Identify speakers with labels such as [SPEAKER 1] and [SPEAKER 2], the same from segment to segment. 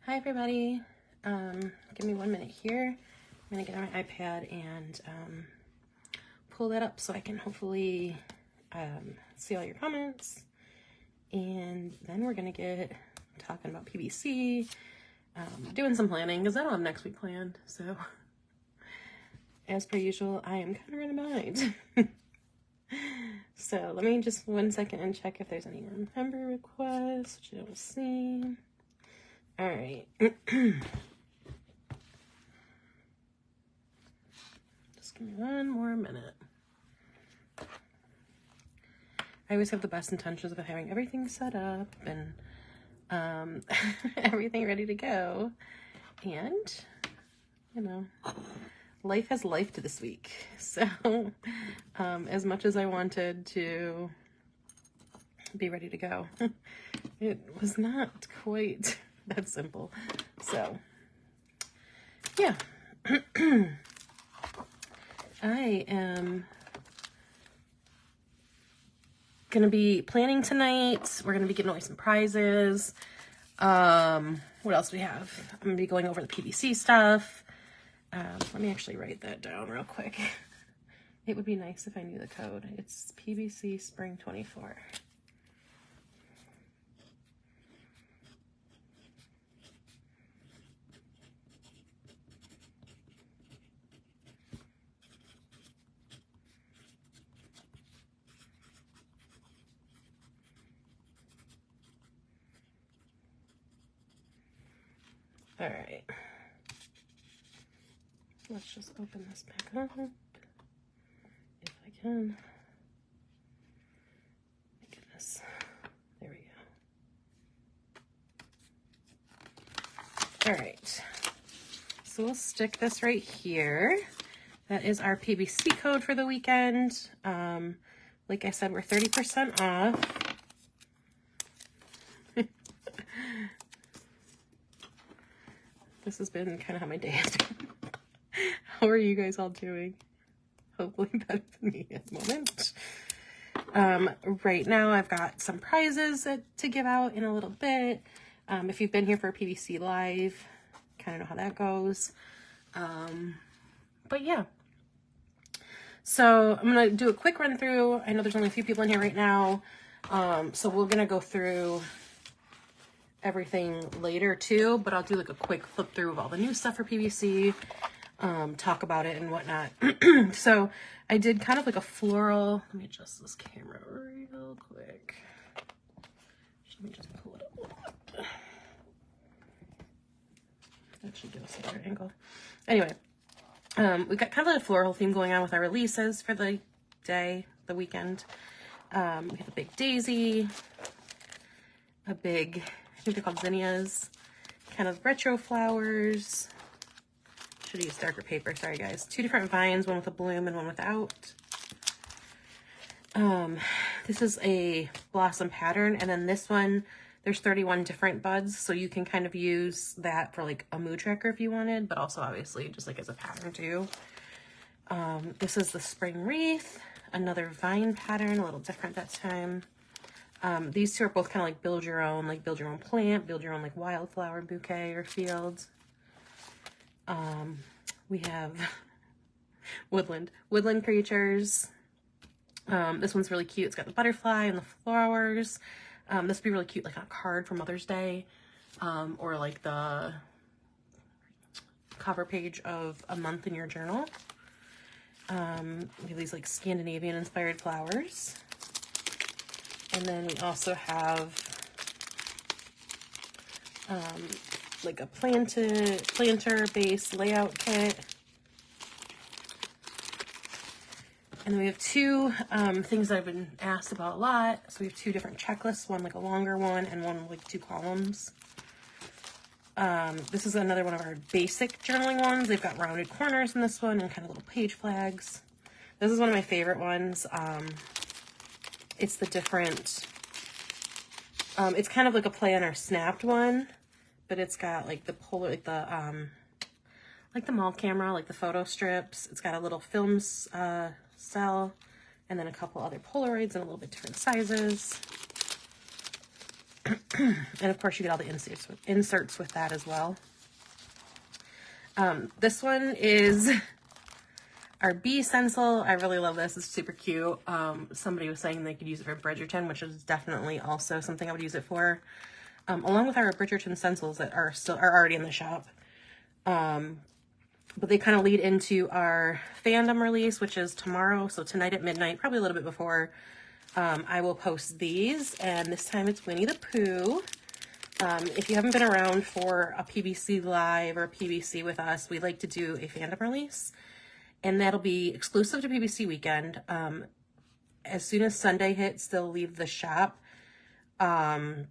[SPEAKER 1] Hi everybody. Give me 1 minute here. I'm gonna get on my iPad and pull that up so I can hopefully see all your comments. And then we're gonna get talking about PVC, doing some planning because I don't have next week planned. So as per usual, I am kind of running behind. So let me just 1 second and check if there's any member requests, which I don't see. All right. Just give me 1 more minute. I always have the best intentions of having everything set up and everything ready to go. And, you know, life has life to this week. So as much as I wanted to be ready to go, it was not quite that simple. So yeah. I am gonna be planning tonight. We're gonna be giving away some prizes. What else do we have? I'm gonna be going over the PVC stuff. Let me actually write that down real quick. It would be nice if I knew the code. It's PVC Spring 24. All right, let's just open this back up if I can. My goodness, there we go. All right, so we'll stick this right here. That is our PVC code for the weekend. Like I said, we're 30% off. This has been kind of how my day has been. How are you guys all doing? Hopefully better than me at the moment. Right now I've got some prizes to give out in a little bit. If you've been here for a PVC Live, kind of know how that goes. But yeah. So I'm going to do a quick run through. I know there's only a few people in here right now. So we're going to go through everything later too, but I'll do like a quick flip through of all the new stuff for PVC, talk about it and whatnot. So I did kind of like a floral, let me adjust this camera real quick. Let me just pull it up a little bit. That should give us a better angle. Anyway, we've got kind of like a floral theme going on with our releases for the day, the weekend. We have a big daisy, a big, I think they're called zinnias, kind of retro flowers. Should have used darker paper, sorry guys. 2 different vines, one with a bloom and one without. This is a blossom pattern, and then this one, there's 31 different buds, so you can kind of use that for like a mood tracker if you wanted, but also obviously just like as a pattern too. This is the spring wreath, another vine pattern, a little different that time. These two are both kind of like build your own plant, build your own like wildflower bouquet or field. We have woodland creatures. This one's really cute. It's got the butterfly and the flowers. This would be really cute like on a card for Mother's Day, or like the cover page of a month in your journal. We have these like Scandinavian inspired flowers. And then we also have like a planter base layout kit. And then we have 2 things that I've been asked about a lot. So we have 2 different checklists, one like a longer one and one with like 2 columns. This is another one of our basic journaling ones. They've got rounded corners in this one and kind of little page flags. This is one of my favorite ones. It's the different, it's kind of like a play on our snapped one, but it's got like the polar, like the mall camera, like the photo strips. It's got a little film cell, and then a couple other Polaroids in a little bit different sizes. And of course you get all the inserts with that as well. This one is our bee stencil. I really love this. It's super cute. Somebody was saying they could use it for Bridgerton, which is definitely also something I would use it for. Along with our Bridgerton stencils that are already in the shop. But they kind of lead into our fandom release, which is tomorrow. So tonight at midnight, probably a little bit before, I will post these. And this time it's Winnie the Pooh. If you haven't been around for a PBC Live or a PBC with us, we like to do a fandom release. And that'll be exclusive to PBC weekend. As soon as Sunday hits, they'll leave the shop. They'll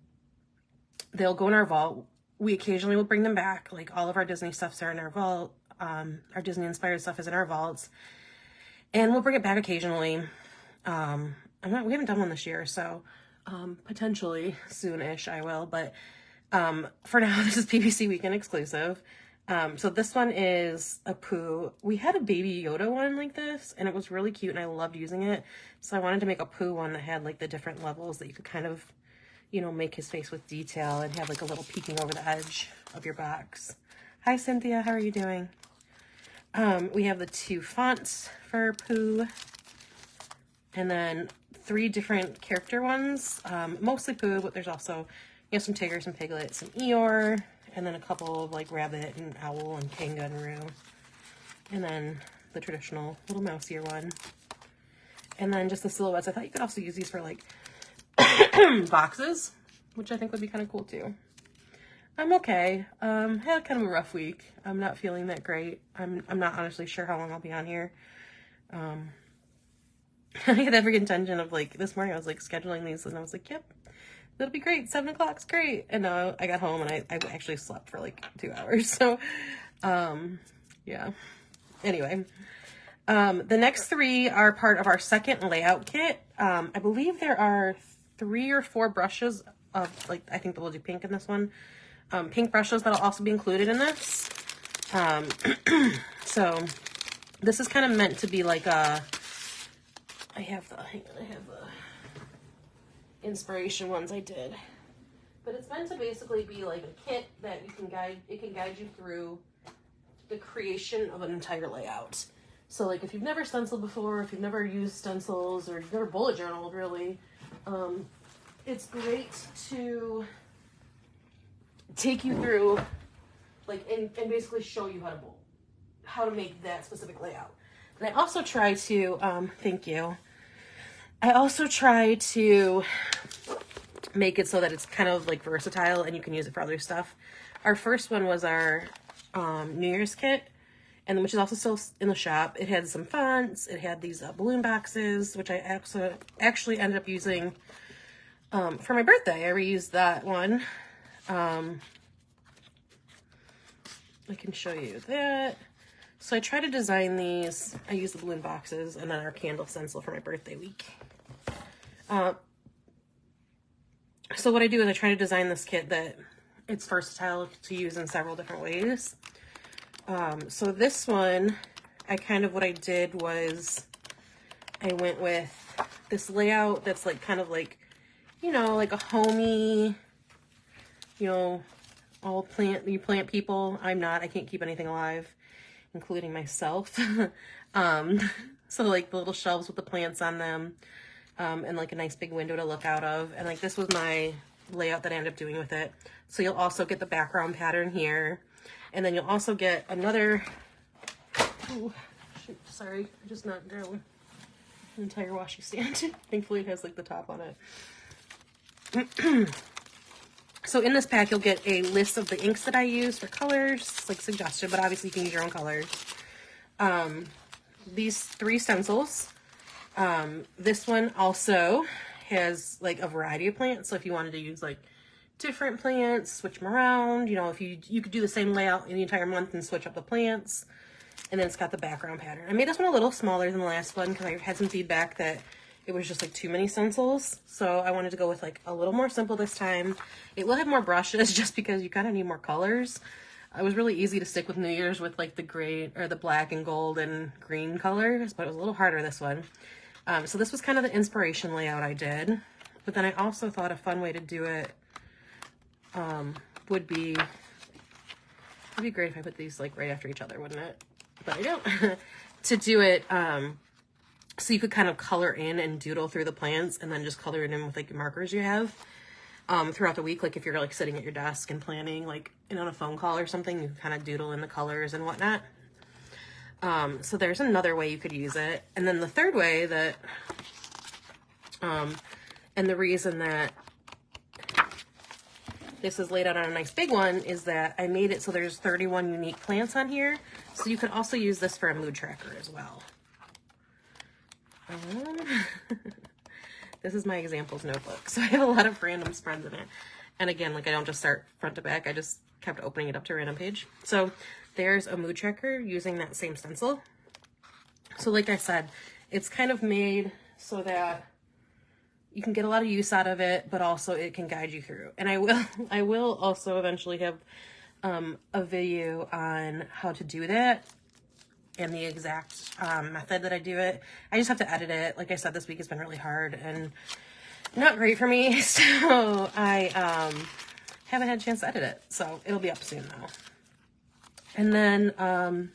[SPEAKER 1] go in our vault. We occasionally will bring them back. Like all of our Disney stuffs are in our vault. Our Disney inspired stuff is in our vaults. And we'll bring it back occasionally. We haven't done one this year, so potentially soon-ish I will. But for now, this is PBC weekend exclusive. So this one is a Pooh. We had a Baby Yoda one like this, and it was really cute, and I loved using it. So I wanted to make a Pooh one that had like the different levels that you could kind of, you know, make his face with detail and have like a little peeking over the edge of your box. Hi, Cynthia. How are you doing? We have the 2 fonts for Pooh, and then 3 different character ones. Mostly Pooh, but there's also, you know, some Tigger, some Piglet, some Eeyore, and then a couple of like Rabbit and Owl and Kanga and Roo. And then the traditional little mouseier one. And then just the silhouettes. I thought you could also use these for like boxes, which I think would be kind of cool too. I'm okay. Had kind of a rough week. I'm not feeling that great. I'm not honestly sure how long I'll be on here. I had every intention of like, this morning I was like scheduling these and I was like, yep, that'll be great. 7 o'clock's great. And now I got home and I actually slept for like 2 hours. So, yeah. Anyway, the next 3 are part of our second layout kit. I believe there are 3 or 4 brushes of like, I think we'll do pink in this one. Pink brushes that'll also be included in this. So this is kind of meant to be like a, I have the inspiration ones I did, but it's meant to basically be like a kit that it can guide you through the creation of an entire layout. So like if you've never stenciled before, if you've never used stencils or you've never bullet journaled really, it's great to take you through like and basically show you how to make that specific layout. And I also try to thank you. I also try to make it so that it's kind of like versatile and you can use it for other stuff. Our first one was our New Year's kit, and which is also still in the shop. It had some fonts. It had these balloon boxes, which I actually ended up using for my birthday. I reused that one. I can show you that. So I try to design these. I use the balloon boxes and then our candle stencil for my birthday week. So what I do is I try to design this kit that it's versatile to use in several different ways. So this one, what I did was I went with this layout that's like kind of like, you know, like a homey, you know, all plant people. I'm not, I can't keep anything alive, including myself. So like the little shelves with the plants on them, and like a nice big window to look out of. And like this was my layout that I ended up doing with it. So you'll also get the background pattern here. And then you'll also get another, oh, shoot, sorry, I just knocked down an entire washi stand. Thankfully it has like the top on it. So in this pack, you'll get a list of the inks that I use for colors, like suggested, but obviously you can use your own colors. These 3 stencils. This one also has like a variety of plants. So if you wanted to use like different plants, switch them around, you know, if you could do the same layout in the entire month and switch up the plants. And then it's got the background pattern. I made this one a little smaller than the last one because I had some feedback that it was just like too many stencils. So I wanted to go with like a little more simple this time. It will have more brushes just because you kind of need more colors. It was really easy to stick with New Year's with like the gray or the black and gold and green colors, but it was a little harder this one. So this was kind of the inspiration layout I did. But then I also thought a fun way to do it would be, it'd be great if I put these like right after each other, wouldn't it? But I don't. To do it, so you could kind of color in and doodle through the plants and then just color it in with like your markers you have throughout the week. Like if you're like sitting at your desk and planning like on a phone call or something, you can kind of doodle in the colors and whatnot. So there's another way you could use it. And then the third way that, and the reason that this is laid out on a nice big one is that I made it so there's 31 unique plants on here. So you could also use this for a mood tracker as well. This is my examples notebook. So I have a lot of random spreads in it. And again, like I don't just start front to back. I just kept opening it up to a random page. So there's a mood tracker using that same stencil. So like I said, it's kind of made so that you can get a lot of use out of it, but also it can guide you through. And I will also eventually have a video on how to do that and the exact method that I do it. I just have to edit it. Like I said, this week has been really hard and not great for me. So I haven't had a chance to edit it. So it'll be up soon though. And then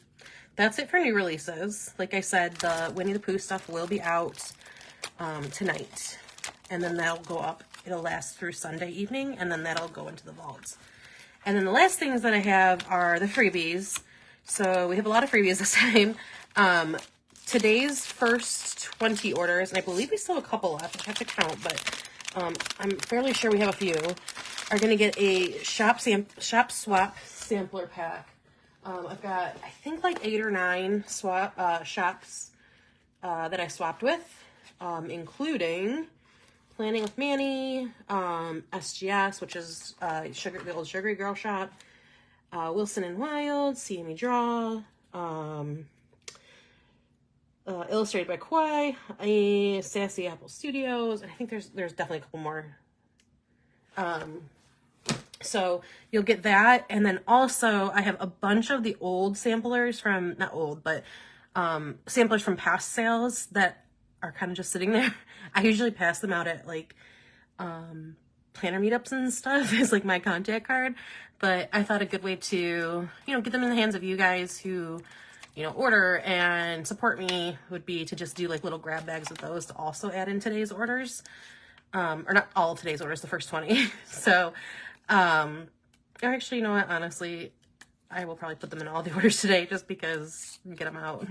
[SPEAKER 1] that's it for new releases. Like I said, the Winnie the Pooh stuff will be out tonight. And then that'll go up. It'll last through Sunday evening, and then that'll go into the vaults. And then the last things that I have are the freebies. So we have a lot of freebies this time. Today's first 20 orders, and I believe we still have a couple left. I have to count, but I'm fairly sure we have a few, are going to get a shop swap sampler pack. I've got, I think, like 8 or 9 shops that I swapped with, including Planning with Manny, SGS, which is the old Sugary Girl shop, Wilson and Wild, See Me Draw, Illustrated by Kawhi, Sassy Apple Studios, and I think there's definitely a couple more. So you'll get that, and then also I have a bunch of the old samplers from, not old, but samplers from past sales that are kind of just sitting there. I usually pass them out at like planner meetups and stuff as like my contact card, but I thought a good way to, get them in the hands of you guys who, order and support me would be to just do like little grab bags of those to also add in today's orders. Or not all of today's orders, the first 20. So, or actually, you know what, honestly, I will probably put them in all the orders today just because get them out.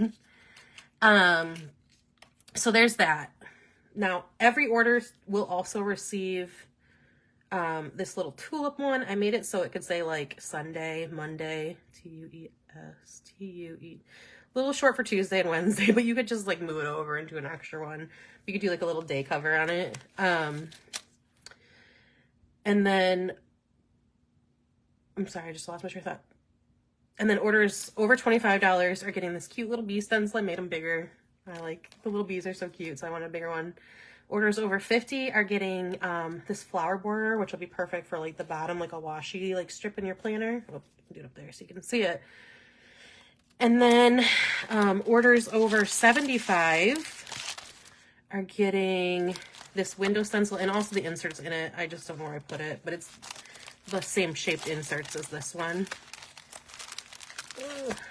[SPEAKER 1] So there's that. Now, every order will also receive this little tulip one. I made it so it could say like Sunday, Monday, Tuestue. A little short for Tuesday and Wednesday, but you could just like move it over into an extra one. You could do like a little day cover on it. And then, I'm sorry, I just lost my train of thought. And then orders over $25 are getting this cute little bee stencil. I made them bigger. I like the little bees are so cute, so I want a bigger one. Orders over 50 are getting this flower border, which will be perfect for like the bottom, like a washi like strip in your planner. Oh, do it up there so you can see it. And then orders over 75 are getting this window stencil and also the inserts in it. I just don't know where I put it, but it's the same shaped inserts as this one.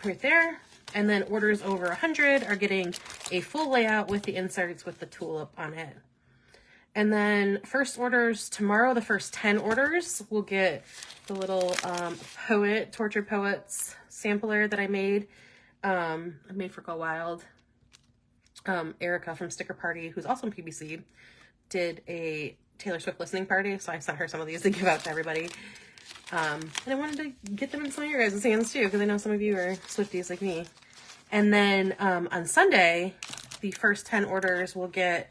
[SPEAKER 1] Right there. And then orders over 100 are getting a full layout with the inserts with the tulip on it. And then first orders tomorrow, the first 10 orders will get the little Tortured Poets sampler that I made. I made for Go Wild. Erica from Sticker Party, who's also in PBC, did a Taylor Swift listening party, so I sent her some of these to give out to everybody. And I wanted to get them in some of your guys' hands too, because I know some of you are Swifties like me. And then on Sunday, the first 10 orders will get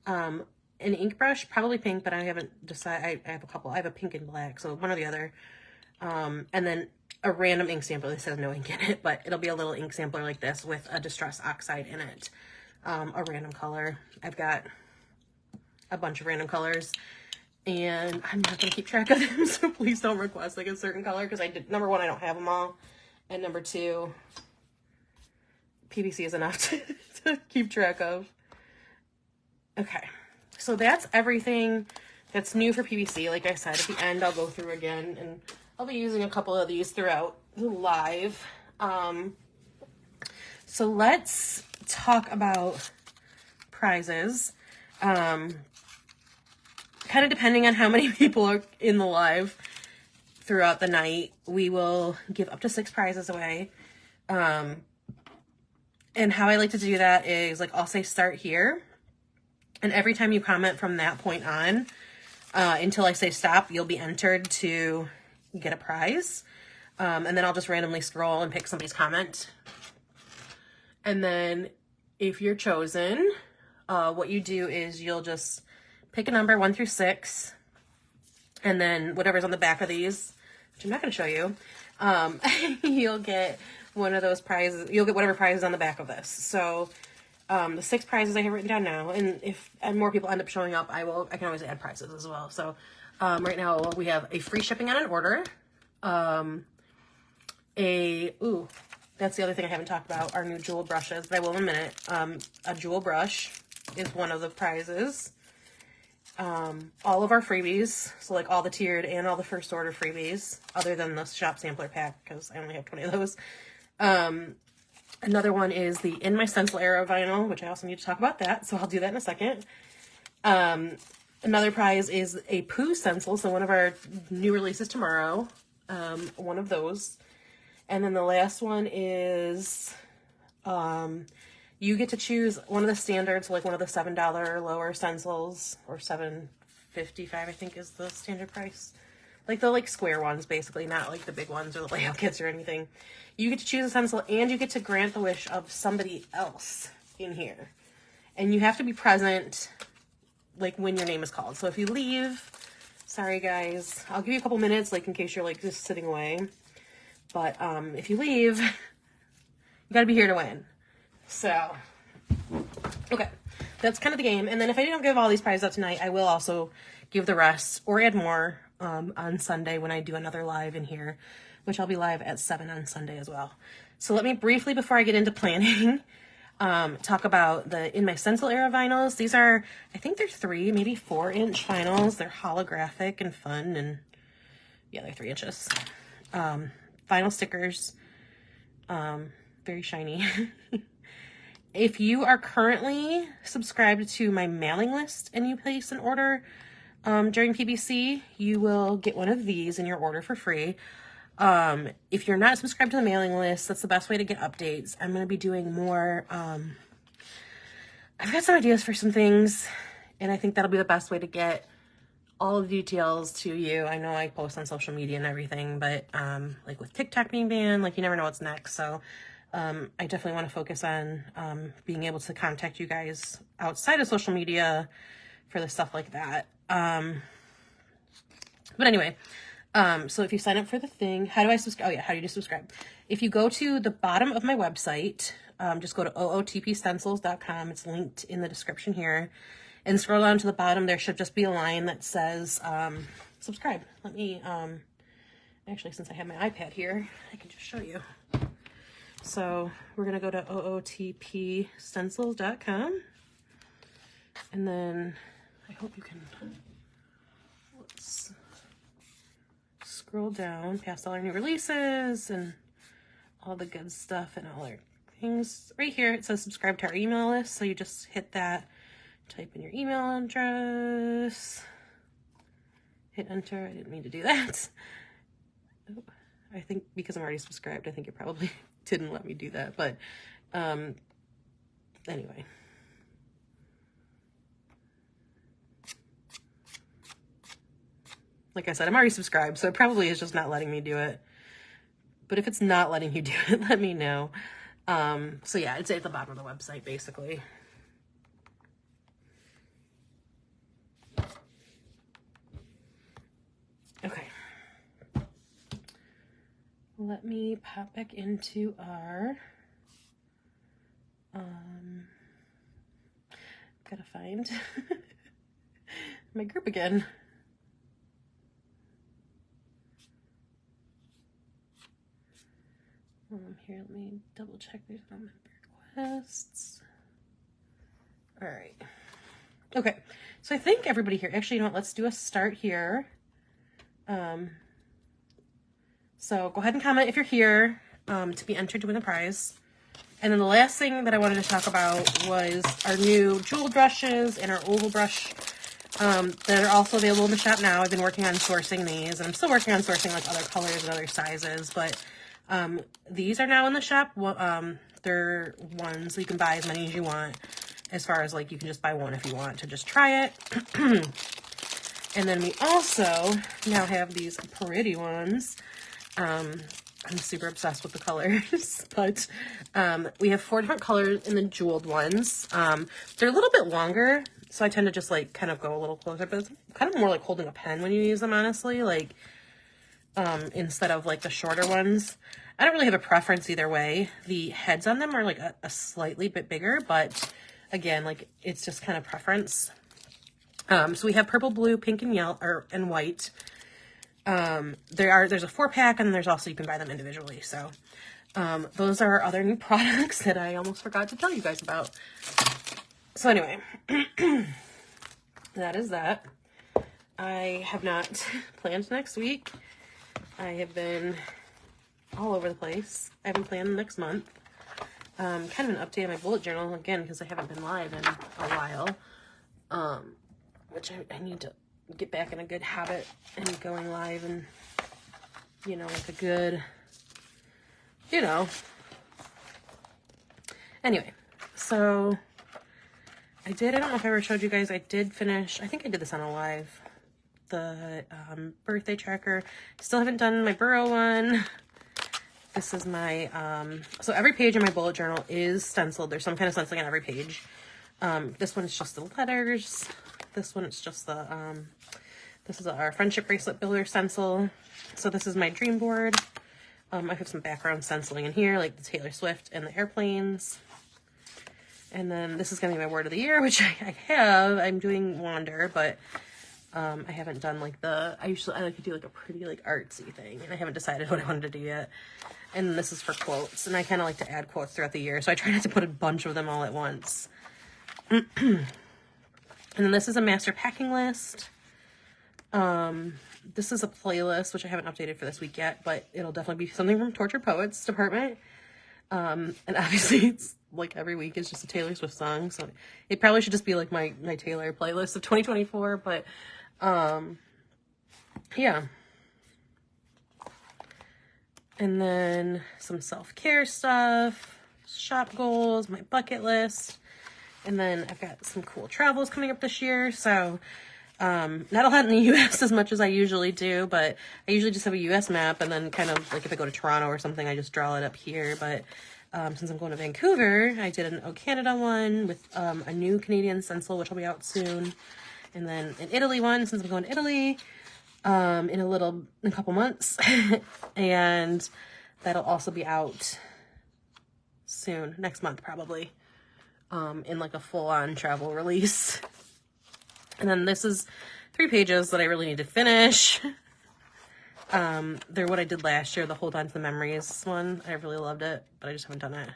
[SPEAKER 1] an ink brush, probably pink, but I haven't decided. I have a couple. I have a pink and black, so one or the other. And then a random ink sampler. This has no ink in it, but it'll be a little ink sampler like this with a Distress Oxide in it. A random color. I've got a bunch of random colors. And I'm not going to keep track of them, so please don't request like a certain color, because number one, I don't have them all. And number two, PVC is enough to keep track of. Okay, so that's everything that's new for PVC. Like I said, at the end I'll go through again, and I'll be using a couple of these throughout the live. So let's talk about prizes. Kind of depending on how many people are in the live throughout the night, we will give up to 6 prizes away. And how I like to do that is, like, I'll say start here. And every time you comment from that point on, until I say stop, you'll be entered to get a prize. And then I'll just randomly scroll and pick somebody's comment. And then if you're chosen, what you do is you'll just pick a number 1 through 6. And then whatever's on the back of these, which I'm not going to show you, you'll get one of those prizes. You'll get whatever prize is on the back of this. So the 6 prizes I have written down now, and if more people end up showing up, I can always add prizes as well. So right now we have a free shipping on an order. That's the other thing I haven't talked about, our new jewel brushes, but I will in a minute. A jewel brush is one of the prizes. All of our freebies, so like all the tiered and all the first order freebies, other than the shop sampler pack, because I only have 20 of those. Another one is the In My Stencil Era vinyl, which I also need to talk about that, so I'll do that in a second. Another prize is a Pooh stencil, so one of our new releases tomorrow, one of those. And then the last one is, you get to choose one of the standards, like one of the $7 lower stencils, or $7.55, I think is the standard price. Like the square ones, basically, not like the big ones or the layout kits or anything. You get to choose a stencil, and you get to grant the wish of somebody else in here. And you have to be present, like, when your name is called. So if you leave, sorry guys, I'll give you a couple minutes, like, in case you're, like, just sitting away. But if you leave, you gotta be here to win. So, okay, that's kind of the game. And then if I don't give all these prizes out tonight, I will also give the rest or add more on Sunday when I do another live in here, which I'll be live at 7 on Sunday as well. So let me briefly, before I get into planning, talk about the In My Stencil Era vinyls. These are, I think they're 3, maybe 4-inch vinyls. They're holographic and fun, and yeah, they're 3 inches. Vinyl stickers, very shiny. If you are currently subscribed to my mailing list and you place an order during PBC, you will get one of these in your order for free. If you're not subscribed to the mailing list, that's the best way to get updates. I'm going to be doing more, I've got some ideas for some things, and I think that'll be the best way to get all the details to you. I know I post on social media and everything, but like with TikTok being banned, like you never know what's next. So I definitely want to focus on being able to contact you guys outside of social media for the stuff like that. But anyway, so if you sign up for the thing, how do I subscribe? Oh yeah, how do you subscribe? If you go to the bottom of my website, just go to ootpstencils.com. It's linked in the description here. And scroll down to the bottom, there should just be a line that says subscribe. Let me, actually, since I have my iPad here, I can just show you. So we're going to go to ootpstencils.com. And then I hope you can, let's scroll down past all our new releases and all the good stuff and all our things. Right here, it says subscribe to our email list. So you just hit that. Type in your email address, hit enter. I didn't mean to do that. Oh, I think because I'm already subscribed, I think it probably didn't let me do that. But anyway. Like I said, I'm already subscribed, so it probably is just not letting me do it. But if it's not letting you do it, let me know. So yeah, it's at the bottom of the website, basically. Okay, let me pop back into our, gotta find my group again. Here, let me double check there's no member requests. All right. Okay, so I think everybody here, actually, you know what, let's do a start here. So go ahead and comment if you're here to be entered to win a prize. And then the last thing that I wanted to talk about was our new jewel brushes and our oval brush that are also available in the shop now. I've been working on sourcing these, and I'm still working on sourcing like other colors and other sizes, but these are now in the shop. They're ones, so you can buy as many as you want, as far as like you can just buy one if you want to just try it. And then we also now have these pretty ones. I'm super obsessed with the colors, but we have 4 different colors in the jeweled ones. They're a little bit longer, so I tend to just like kind of go a little closer, but it's kind of more like holding a pen when you use them, honestly, like instead of like the shorter ones. I don't really have a preference either way. The heads on them are like a slightly bit bigger, but again, like it's just kind of preference. So we have purple, blue, pink, and yellow, and white. There's a 4-pack, and there's also, you can buy them individually. So, those are our other new products that I almost forgot to tell you guys about. So anyway, that is that. I have not planned next week. I have been all over the place. I haven't planned next month. Kind of an update on my bullet journal again, because I haven't been live in a while. Which I need to get back in a good habit and going live and, you know, like a good, you know. Anyway, so I don't know if I ever showed you guys, I did finish, I think I did this on a live, the birthday tracker. Still haven't done my burrow one. This is my, so every page in my bullet journal is stenciled. There's some kind of stenciling on every page. This one's just the letters. This one, it's just the, this is our friendship bracelet builder stencil. So this is my dream board. I have some background stenciling in here, like the Taylor Swift and the airplanes. And then this is going to be my word of the year, which I have. I'm doing wander, but I haven't done like I like to do like a pretty like artsy thing, and I haven't decided what I wanted to do yet. And this is for quotes, and I kind of like to add quotes throughout the year, so I try not to put a bunch of them all at once. And then this is a master packing list. This is a playlist, which I haven't updated for this week yet, but it'll definitely be something from Tortured Poets department. And obviously it's like every week is just a Taylor Swift song, so it probably should just be like my Taylor playlist of 2024, but yeah. And then some self-care stuff, shop goals, my bucket list. And then I've got some cool travels coming up this year. So, not a lot in the U.S. as much as I usually do, but I usually just have a U.S. map, and then kind of like if I go to Toronto or something, I just draw it up here. But since I'm going to Vancouver, I did an O Canada one with a new Canadian stencil, which will be out soon. And then an Italy one, since I'm going to Italy in a couple months. And that'll also be out soon, next month probably. In like a full-on travel release. And then this is 3 pages that I really need to finish. They're what I did last year, the Hold On to the Memories one. I really loved it, but I just haven't done it.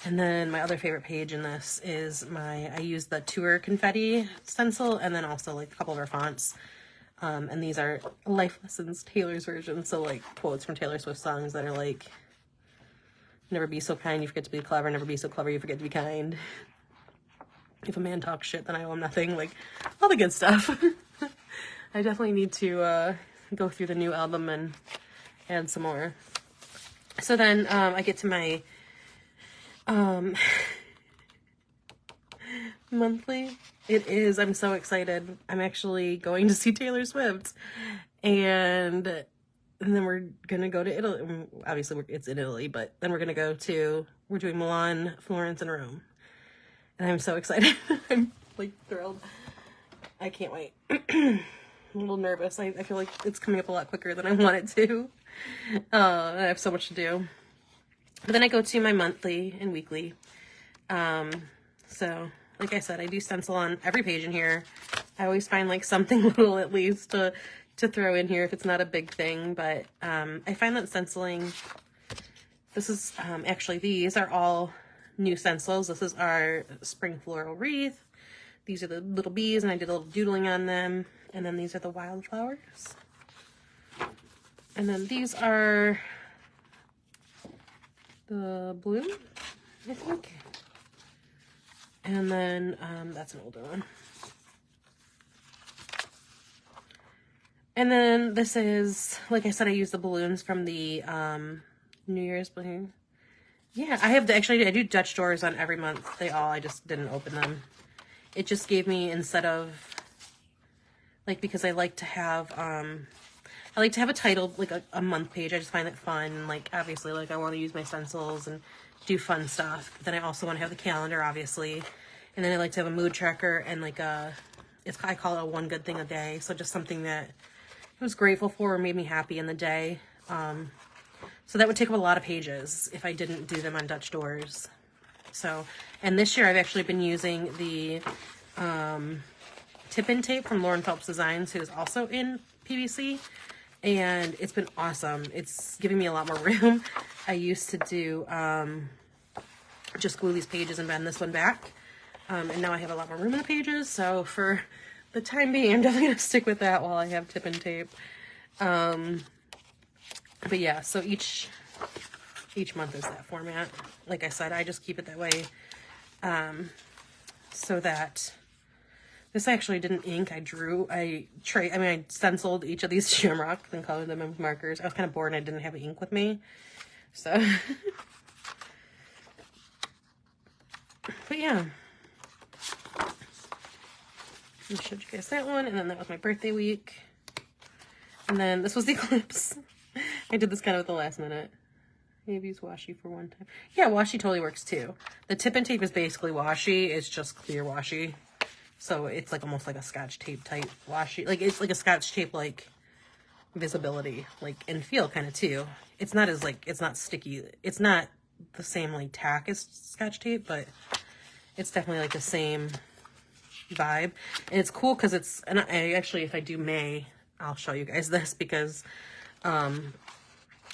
[SPEAKER 1] And then my other favorite page in this is I used the Tour Confetti stencil, and then also like a couple of our fonts. And these are Life Lessons, Taylor's version, so like quotes from Taylor Swift songs that are like, never be so kind, you forget to be clever. Never be so clever, you forget to be kind. If a man talks shit, then I owe him nothing. Like, all the good stuff. I definitely need to go through the new album and add some more. So then I get to my monthly. It is. I'm so excited. I'm actually going to see Taylor Swift. And then we're going to go to Italy. Obviously, it's in Italy, but then we're going to we're doing Milan, Florence, and Rome. And I'm so excited. I'm, like, thrilled. I can't wait. I'm a little nervous. I feel like it's coming up a lot quicker than I want it to. I have so much to do. But then I go to my monthly and weekly. So, like I said, I do stencil on every page in here. I always find, like, something little at least to throw in here if it's not a big thing. But I find that stenciling, this is, actually, these are all new stencils. This is our Spring Floral Wreath. These are the little bees, and I did a little doodling on them. And then these are the wildflowers. And then these are the blue, I think. And then that's an older one. And then this is, like I said, I used the balloons from the New Year's balloon. Yeah, I have actually, I do Dutch doors on every month. I just didn't open them. It just gave me, instead of, like, because I like to have a title, like a month page. I just find it fun. Like, obviously, like, I want to use my stencils and do fun stuff. But then I also want to have the calendar, obviously. And then I like to have a mood tracker and, like, I call it a one good thing a day. So just something that I was grateful for or made me happy in the day. So that would take up a lot of pages if I didn't do them on Dutch doors. So, and this year I've actually been using the tip-in tape from Lauren Phelps Designs, who is also in PVC. And it's been awesome. It's giving me a lot more room. I used to do just glue these pages and bend this one back. And now I have a lot more room in the pages. So for the time being, I'm definitely going to stick with that while I have tip and tape. But yeah, so each month is that format. Like I said, I just keep it that way. So that this actually didn't ink. I stenciled each of these shamrocks and colored them in with markers. I was kind of bored and I didn't have ink with me. So, but yeah. I showed you guys that one, and then that was my birthday week. And then this was the eclipse. I did this kind of at the last minute. Maybe use washi for one time. Yeah, washi totally works too. The tip and tape is basically washi. It's just clear washi. So it's like almost like a Scotch tape type washi. Like it's like a Scotch tape like visibility, like and feel kind of too. It's not as like, it's not sticky. It's not the same like tack as Scotch tape, but it's definitely like the same vibe. And it's cool because it's, and I actually, if I do May, I'll show you guys this because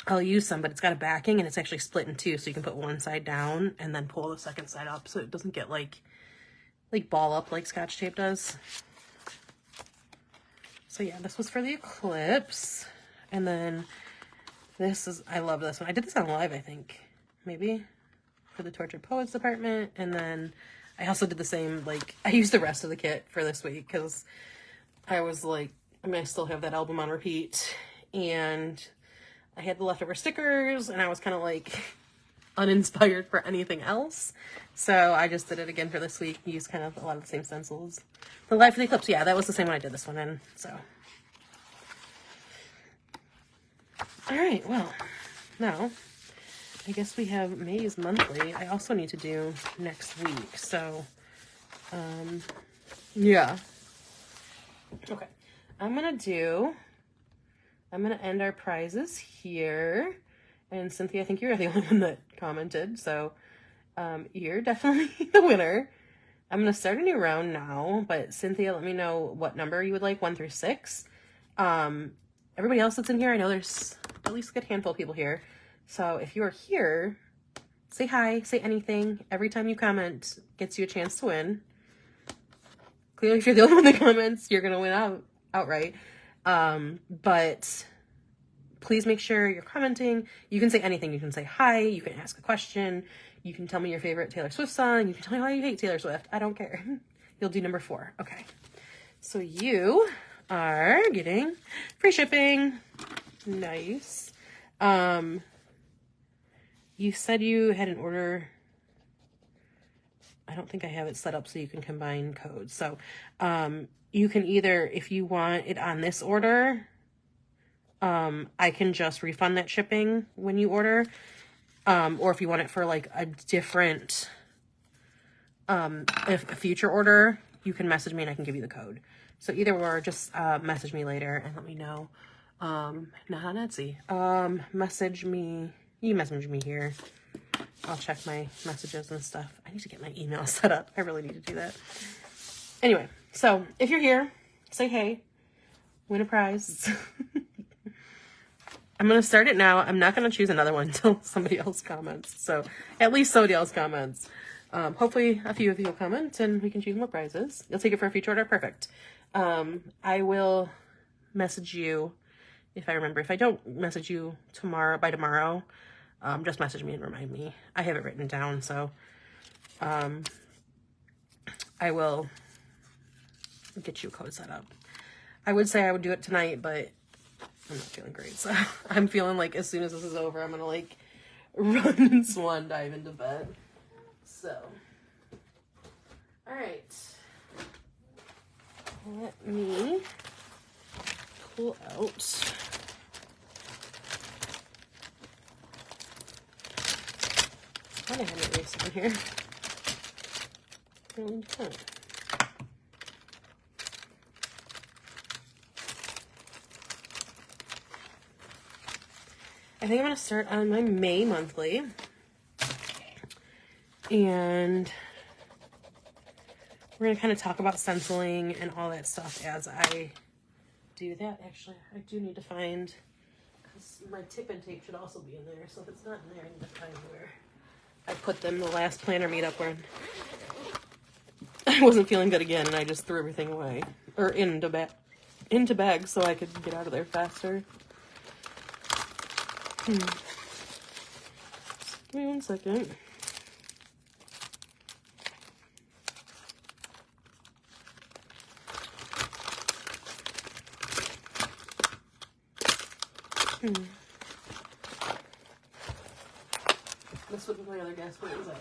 [SPEAKER 1] I'll use some, but it's got a backing and it's actually split in two, so you can put one side down and then pull the second side up so it doesn't get like ball up like Scotch tape does. So yeah, this was for the eclipse. And then this is, I love this one. I did this on live, I think, maybe, for the Tortured Poets department. And then I also did the same, like, I used the rest of the kit for this week because I was like, I mean, I still have that album on repeat. And I had the leftover stickers and I was kind of like uninspired for anything else. So I just did it again for this week. Used kind of a lot of the same stencils. The Live for the Eclipse, yeah, that was the same one I did this one in, so. All right, well, now, I guess we have May's monthly. I also need to do next week, so, yeah. Okay, I'm gonna end our prizes here. And Cynthia, I think you're the only one that commented, so you're definitely the winner. I'm going to start a new round now, but Cynthia, let me know what number you would like, 1 through 6. Everybody else that's in here, I know there's at least a good handful of people here. So if you are here, say hi, say anything. Every time you comment gets you a chance to win. Clearly, if you're the only one that comments, you're going to win outright. But please make sure you're commenting. You can say anything. You can say hi. You can ask a question. You can tell me your favorite Taylor Swift song. You can tell me why you hate Taylor Swift. I don't care. You'll do number 4. Okay. So you are getting free shipping. Nice. You said you had an order. I don't think I have it set up so you can combine codes. So you can either, if you want it on this order, I can just refund that shipping when you order. Or if you want it for like a different, if a future order, you can message me and I can give you the code. So either or, just message me later and let me know. Not on Etsy. Message me. You can message me here. I'll check my messages and stuff. I need to get my email set up. I really need to do that. Anyway, so if you're here, say hey, win a prize. I'm going to start it now. I'm not going to choose another one until somebody else comments. So at least somebody else comments. Hopefully a few of you will comment and we can choose more prizes. You'll take it for a future order. Perfect. I will message you if I remember. If I don't message you by tomorrow, just message me and remind me. I have it written down, so I will get you a code set up. I would say I would do it tonight, but I'm not feeling great. So I'm feeling like as soon as this is over, I'm gonna like run and swan dive into bed. So, all right. Let me pull out I had an eraser in here. Really don't. I think I'm going to start on my May monthly. And we're going to kind of talk about stenciling and all that stuff as I do that. Actually, I do need to find, because my tip and tape should also be in there. So if it's not in there, I need to find where I put them the last planner meetup where I wasn't feeling good again and I just threw everything away. Or into bags so I could get out of there faster. Just give me 1 second. This would be my other guess. What was that?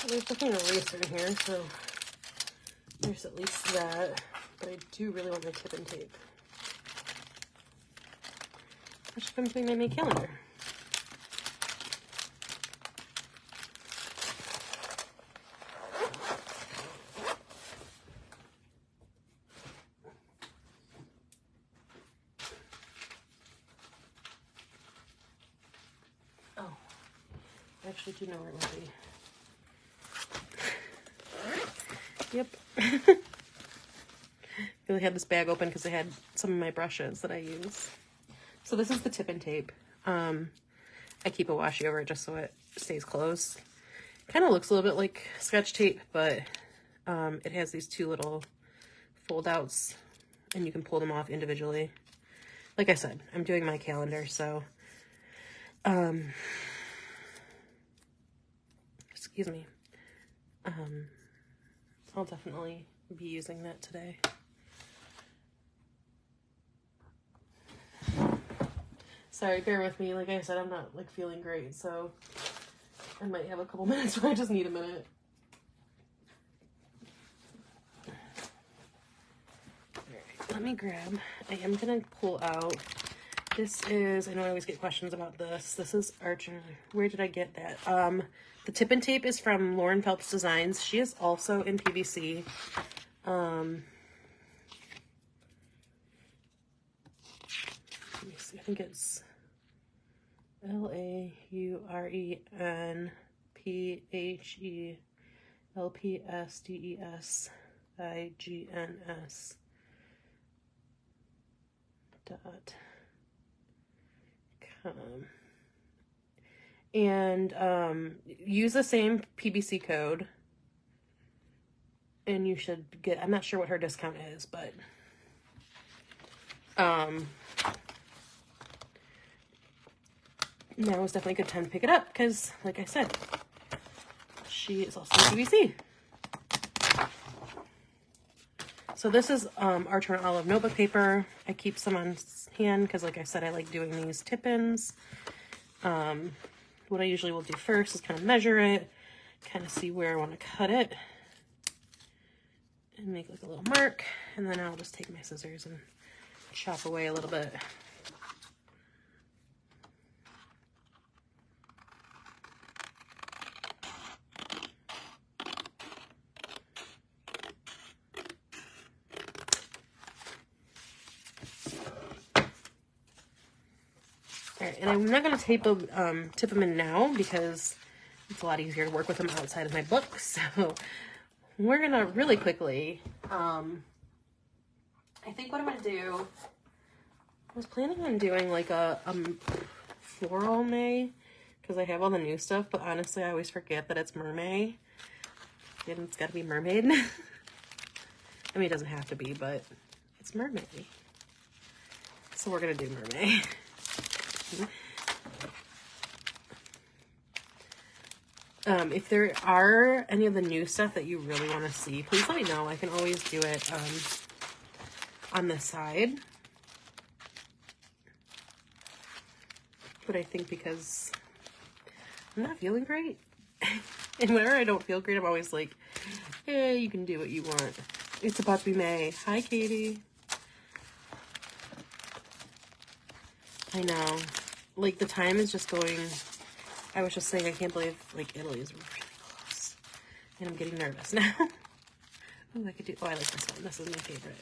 [SPEAKER 1] There's definitely an eraser in here, so there's at least that. But I do really want my tip and tape. I should come to my May calendar. Oh, I actually do know where it will be. Yep. I really had this bag open because I had some of my brushes that I use. So this is the tip and tape. I keep a washi over it just so it stays closed. Kind of looks a little bit like Scotch tape, but it has these two little fold outs and you can pull them off individually. Like I said, I'm doing my calendar, so excuse me. I'll definitely be using that today. Sorry, bear with me. Like I said, I'm not like feeling great, so I might have a couple minutes where I just need a minute. Alright, let me grab. I am gonna pull out. This is, I know I always get questions about this. This is Archer. Where did I get that? The tip and tape is from Lauren Phelps Designs. She is also in PVC. Let me see. I think it's LaurenPHELPSDEsigns.com. And use the same PBC code and you should get, I'm not sure what her discount is, but now is definitely a good time to pick it up because, like I said, she is also PVC. So this is Archer and Olive notebook paper. I keep some on hand because, like I said, I like doing these tip-ins. What I usually will do first is kind of measure it, kind of see where I want to cut it, and make like a little mark, and then I'll just take my scissors and chop away a little bit. Alright, and I'm not going to tip them in now because it's a lot easier to work with them outside of my book. So we're going to really quickly I think what I'm gonna do, I was planning on doing like a floral May, because I have all the new stuff, but honestly I always forget that it's Mermaid. And it's gotta be Mermaid. I mean, it doesn't have to be, but it's Mermaid. So we're gonna do Mermaid. If there are any of the new stuff that you really want to see, please let me know. I can always do it on the side. But I think because I'm not feeling great, and whenever I don't feel great, I'm always like, hey, you can do what you want. It's about to be May. Hi, Katie. I know. Like, the time is just going... I was just saying, I can't believe, like, Italy is really close. And I'm getting nervous now. Ooh, I could do... Oh, I like this one. This is my favorite.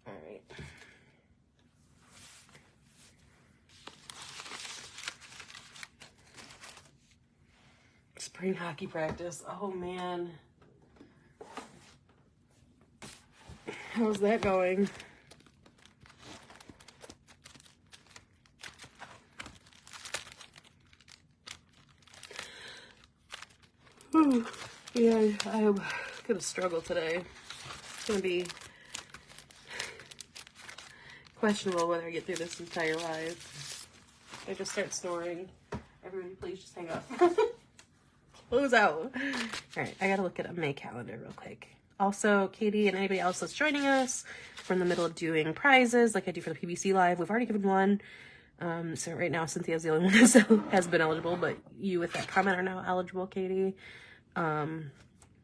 [SPEAKER 1] Alright. Spring hockey practice. Oh, man. How's that going? Yeah, I'm gonna struggle today. It's gonna be questionable whether I get through this entire live. I just start snoring. Everybody, please just hang up. Close out. Alright, I gotta look at a May calendar real quick. Also, Katie and anybody else that's joining us, we're in the middle of doing prizes like I do for the PBC Live. We've already given one. So right now, Cynthia's the only one that has been eligible, but you with that comment are now eligible, Katie.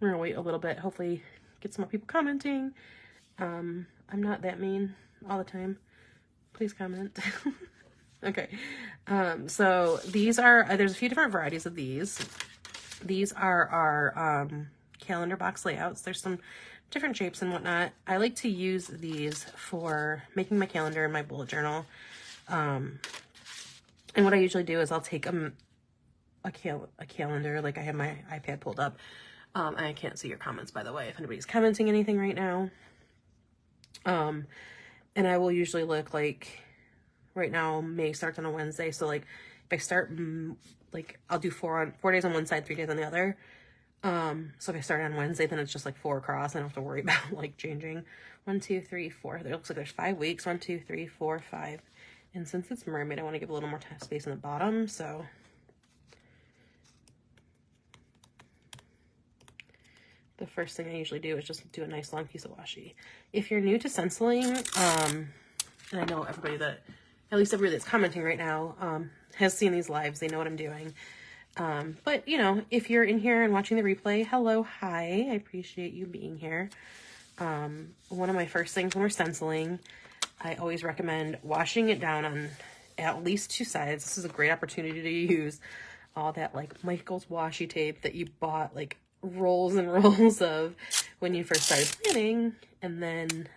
[SPEAKER 1] We're gonna wait a little bit, hopefully get some more people commenting. I'm not that mean all the time. Please comment. Okay. So these are, there's a few different varieties of these. These are our calendar box layouts. There's some different shapes and whatnot. I like to use these for making my calendar and my bullet journal. And what I usually do is I'll take a calendar, like I have my iPad pulled up. I can't see your comments, by the way, if anybody's commenting anything right now. And I will usually look like, right now, May starts on a Wednesday. So like, if I start, like I'll do 4 days on one side, 3 days on the other. So if I start on Wednesday, then it's just like 4 across. I don't have to worry about like changing 1, 2, 3, 4. It looks like there's 5 weeks, 1, 2, 3, 4, 5. And since it's Mermaid, I want to give a little more space on the bottom. So the first thing I usually do is just do a nice long piece of washi. If you're new to stenciling, and I know everybody that, at least everybody that's commenting right now, has seen these lives, they know what I'm doing. But you know, if you're in here and watching the replay, hello, hi, I appreciate you being here. One of my first things when we're stenciling, I always recommend washing it down on at least 2 sides. This is a great opportunity to use all that like Michael's washi tape that you bought like rolls and rolls of when you first started planning, and then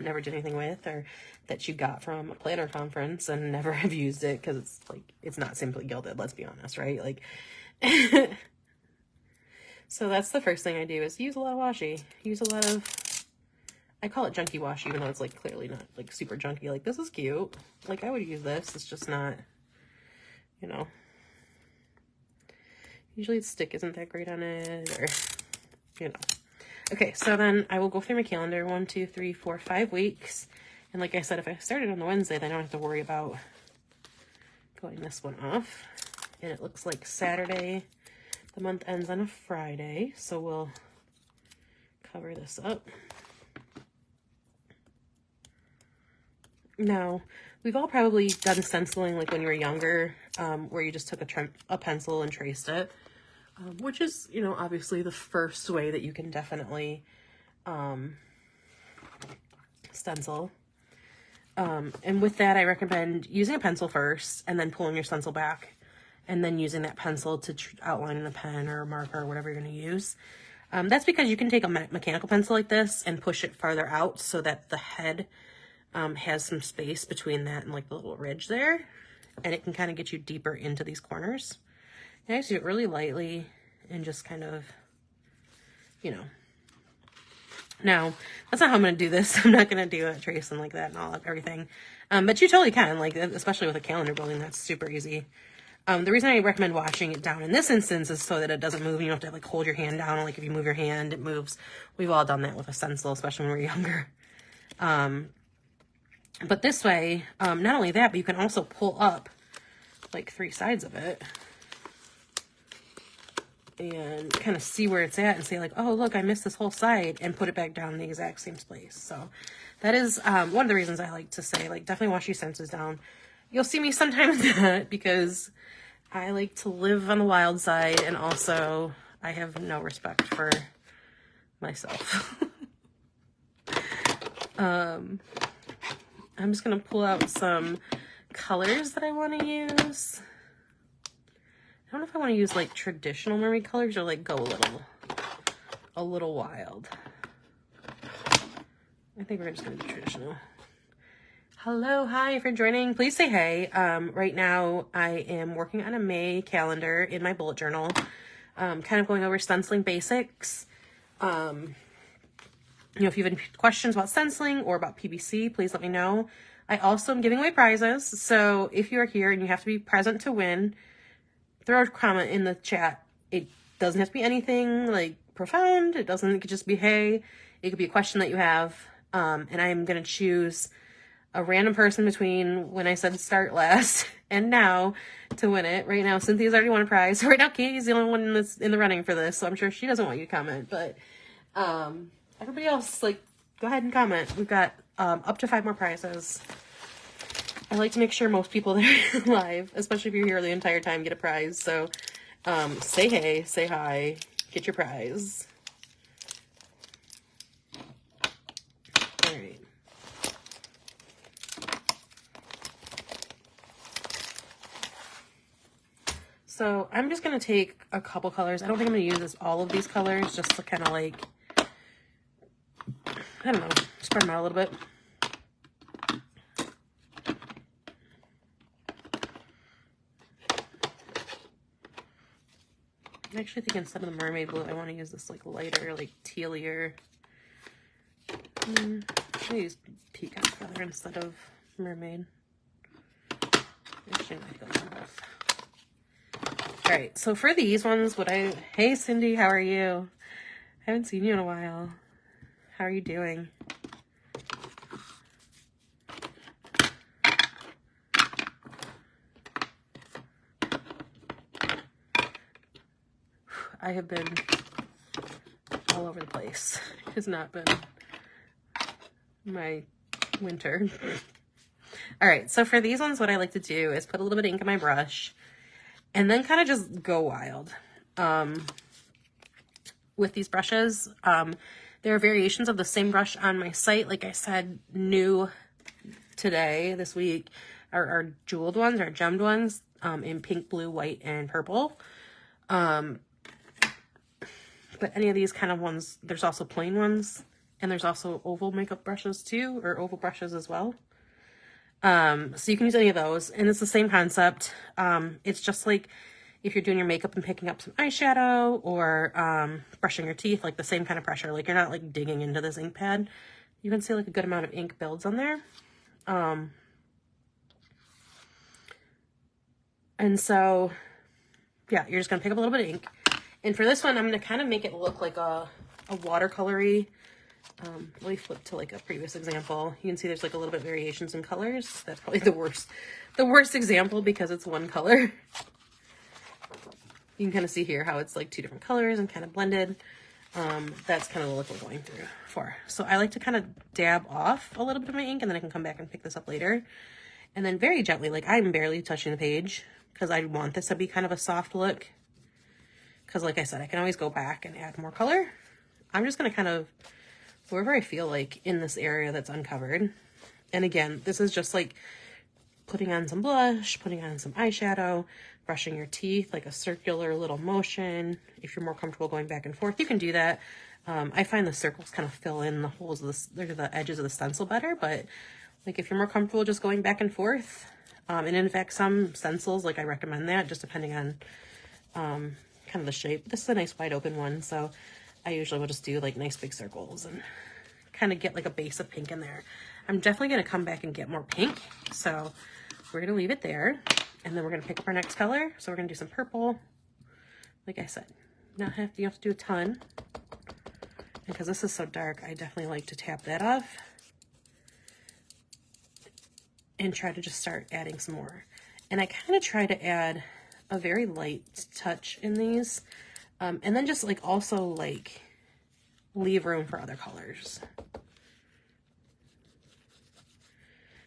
[SPEAKER 1] never did anything with, or that you got from a planner conference and never have used it because it's like, it's not simply gilded, let's be honest, right? Like so that's the first thing I do, is use a lot of washi. Use a lot of, I call it junky washi, even though it's like clearly not like super junky. Like, this is cute, like I would use this, it's just not, you know, usually the stick isn't that great on it, or, you know. Okay, so then I will go through my calendar, 1, 2, 3, 4, 5 weeks. And like I said, if I started on the Wednesday, then I don't have to worry about going this one off. And it looks like Saturday, the month ends on a Friday. So we'll cover this up. Now, we've all probably done stenciling like when you were younger, where you just took a pencil and traced it. Which is, you know, obviously the first way that you can definitely stencil. And with that, I recommend using a pencil first and then pulling your stencil back and then using that pencil to outline in a pen or a marker or whatever you're going to use. That's because you can take a mechanical pencil like this and push it farther out so that the head has some space between that and like the little ridge there, and it can kind of get you deeper into these corners. And I just do it really lightly and just kind of you know. Now, that's not how I'm going to do this. I'm not going to do it tracing like that and all everything. But you totally can, like, especially with a calendar building, that's super easy. The reason I recommend washing it down in this instance is so that it doesn't move. You don't have to like hold your hand down. Like if you move your hand, it moves. We've all done that with a stencil, especially when we were younger. But this way, not only that, but you can also pull up like 3 sides of it and kind of see where it's at and say like, oh, look, I missed this whole side, and put it back down in the exact same place. So that is one of the reasons I like to say, like, definitely wash your stencils down. You'll see me sometimes not, because I like to live on the wild side, and also I have no respect for myself. I'm just going to pull out some colors that I want to use. I don't know if I want to use like traditional mermaid colors or like go a little wild. I think we're just going to do traditional. Hello, hi, if you're joining, please say hey. Right now I am working on a May calendar in my bullet journal, kind of going over stenciling basics. You know, if you have any questions about stenciling or about PVC, please let me know. I also am giving away prizes, so if you're here and you have to be present to win, throw a comment in the chat. It doesn't have to be anything like profound. It could just be, hey, it could be a question that you have. And I'm going to choose a random person between when I said start last and now to win it. Right now, Cynthia's already won a prize. So right now, Katie's the only one that's in the running for this. So I'm sure she doesn't want you to comment, but, everybody else, like, go ahead and comment. We've got, up to 5 more prizes. I like to make sure most people there live, especially if you're here the entire time, get a prize. So, say hey, say hi, get your prize. All right. So I'm just going to take a couple colors. I don't think I'm going to use all of these colors, just to kind of like, I don't know, spread them out a little bit. I actually think instead of the mermaid blue, I want to use this like lighter, like tealier. I'm gonna use peacock feather instead of mermaid. Actually, I might go with both. All right, so for these ones, hey Cindy, how are you? I haven't seen you in a while. How are you doing? I have been all over the place. It has not been my winter. All right, so for these ones, what I like to do is put a little bit of ink in my brush and then kind of just go wild. With these brushes, there are variations of the same brush on my site. Like I said, new today, this week, are jeweled ones, or gemmed ones, in pink, blue, white, and purple. But any of these kind of ones, there's also plain ones, and there's also oval makeup brushes too, or oval brushes as well. So you can use any of those, and it's the same concept. It's just like if you're doing your makeup and picking up some eyeshadow, or brushing your teeth, like the same kind of pressure. Like you're not like digging into this ink pad. You can see like a good amount of ink builds on there. And so, yeah, you're just gonna pick up a little bit of ink. And for this one, I'm going to kind of make it look like a watercolory. Let me flip to like a previous example. You can see there's like a little bit of variations in colors. That's probably the worst example because it's one color. You can kind of see here how it's like 2 different colors and kind of blended. That's kind of the look we're going through for. So I like to kind of dab off a little bit of my ink, and then I can come back and pick this up later. And then very gently, like I'm barely touching the page because I want this to be kind of a soft look. Because like I said, I can always go back and add more color. I'm just going to kind of, wherever I feel like in this area that's uncovered. And again, this is just like putting on some blush, putting on some eyeshadow, brushing your teeth, like a circular little motion. If you're more comfortable going back and forth, you can do that. I find the circles kind of fill in the holes of the edges of the stencil better. But like if you're more comfortable just going back and forth, and in fact, some stencils, like I recommend that just depending on, kind of the shape. This is a nice wide open one, so I usually will just do like nice big circles and kind of get like a base of pink in there. I'm definitely going to come back and get more pink. So we're going to leave it there. And then we're going to pick up our next color. So we're going to do some purple. Like I said, you don't have to do a ton. And because this is so dark, I definitely like to tap that off and try to just start adding some more. And I kind of try to add a very light touch in these. And then just like also like leave room for other colors.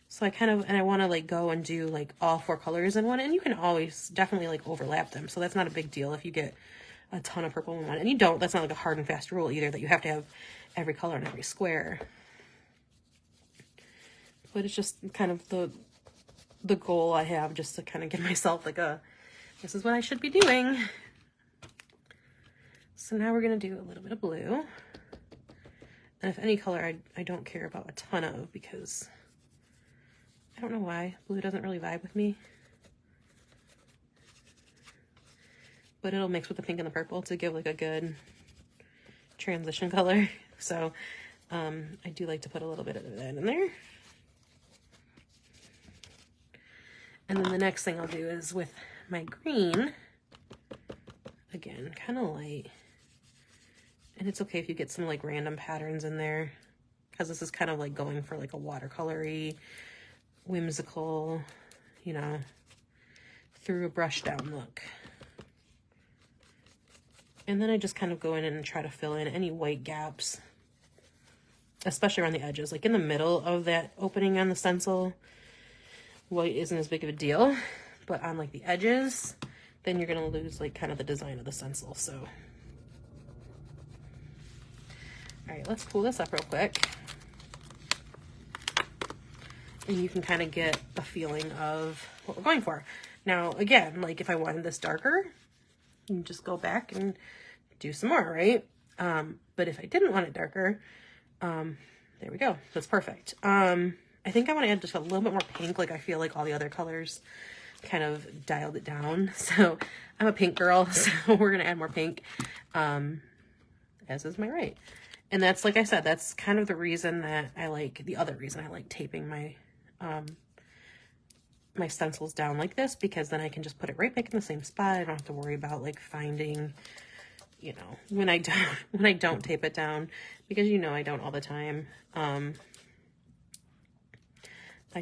[SPEAKER 1] So I kind of, and I want to like go and do like all 4 colors in one, and you can always definitely like overlap them. So that's not a big deal if you get a ton of purple in one, and you don't, that's not like a hard and fast rule either that you have to have every color in every square. But it's just kind of the goal I have, just to kind of give myself like a, this is what I should be doing. So now we're going to do a little bit of blue. And if any color I don't care about a ton of, because I don't know why. Blue doesn't really vibe with me. But it'll mix with the pink and the purple to give like a good transition color. So I do like to put a little bit of that in there. And then the next thing I'll do is with my green, again, kind of light. And it's okay if you get some like random patterns in there, because this is kind of like going for like a watercolory, whimsical, you know, through a brush down look. And then I just kind of go in and try to fill in any white gaps, especially around the edges. Like in the middle of that opening on the stencil, white isn't as big of a deal, but on like the edges, then you're gonna lose like kind of the design of the stencil. So, all right, let's pull this up real quick. And you can kind of get a feeling of what we're going for. Now, again, like if I wanted this darker, you can just go back and do some more, right? But if I didn't want it darker, there we go. That's perfect. I think I want to add just a little bit more pink. Like I feel like all the other colors kind of dialed it down. So I'm a pink girl, so we're going to add more pink, as is my right. And that's, like I said, that's kind of the reason that I like, the other reason I like taping my, my stencils down like this, because then I can just put it right back in the same spot. I don't have to worry about like finding, you know, when I don't tape it down, because you know I don't all the time. I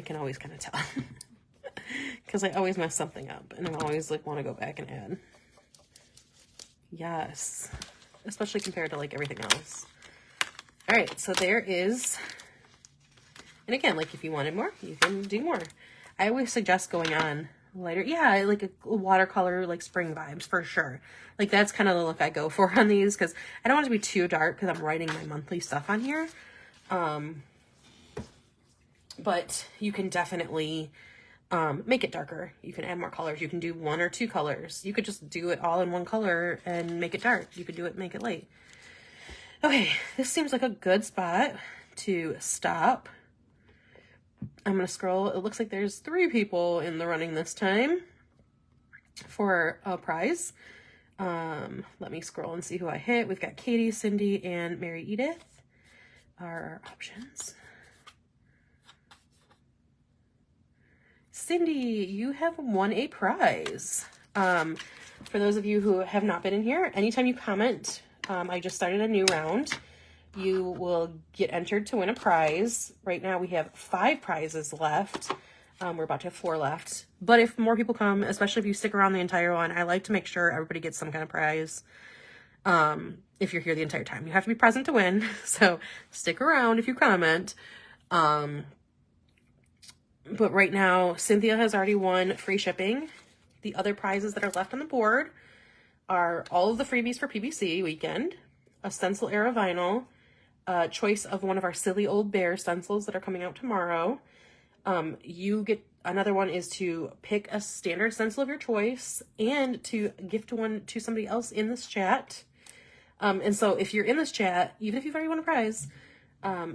[SPEAKER 1] can always kind of tell because I always mess something up, and I always like want to go back and add. Yes, especially compared to like everything else. All right, so there is, and again, like if you wanted more, you can do more. I always suggest going on lighter. Yeah, like a watercolor, like spring vibes for sure. Like that's kind of the look I go for on these, because I don't want it to be too dark because I'm writing my monthly stuff on here. But you can definitely make it darker. You can add more colors. You can do 1 or 2 colors. You could just do it all in one color and make it dark. You could do it, make it light. Okay, this seems like a good spot to stop. I'm going to scroll. It looks like there's 3 people in the running this time for a prize. Let me scroll and see who I hit. We've got Katie, Cindy, and Mary Edith are our options. Cindy, you have won a prize. For those of you who have not been in here, anytime you comment, I just started a new round. You will get entered to win a prize. Right now we have 5 prizes left. We're about to have 4 left. But if more people come, especially if you stick around the entire one, I like to make sure everybody gets some kind of prize. If you're here the entire time, you have to be present to win. So stick around if you comment. But right now, Cynthia has already won free shipping. The other prizes that are left on the board are all of the freebies for PBC weekend, a stencil era vinyl, a choice of one of our silly old bear stencils that are coming out tomorrow. You get, another one is to pick a standard stencil of your choice and to gift one to somebody else in this chat. And so if you're in this chat, even if you've already won a prize,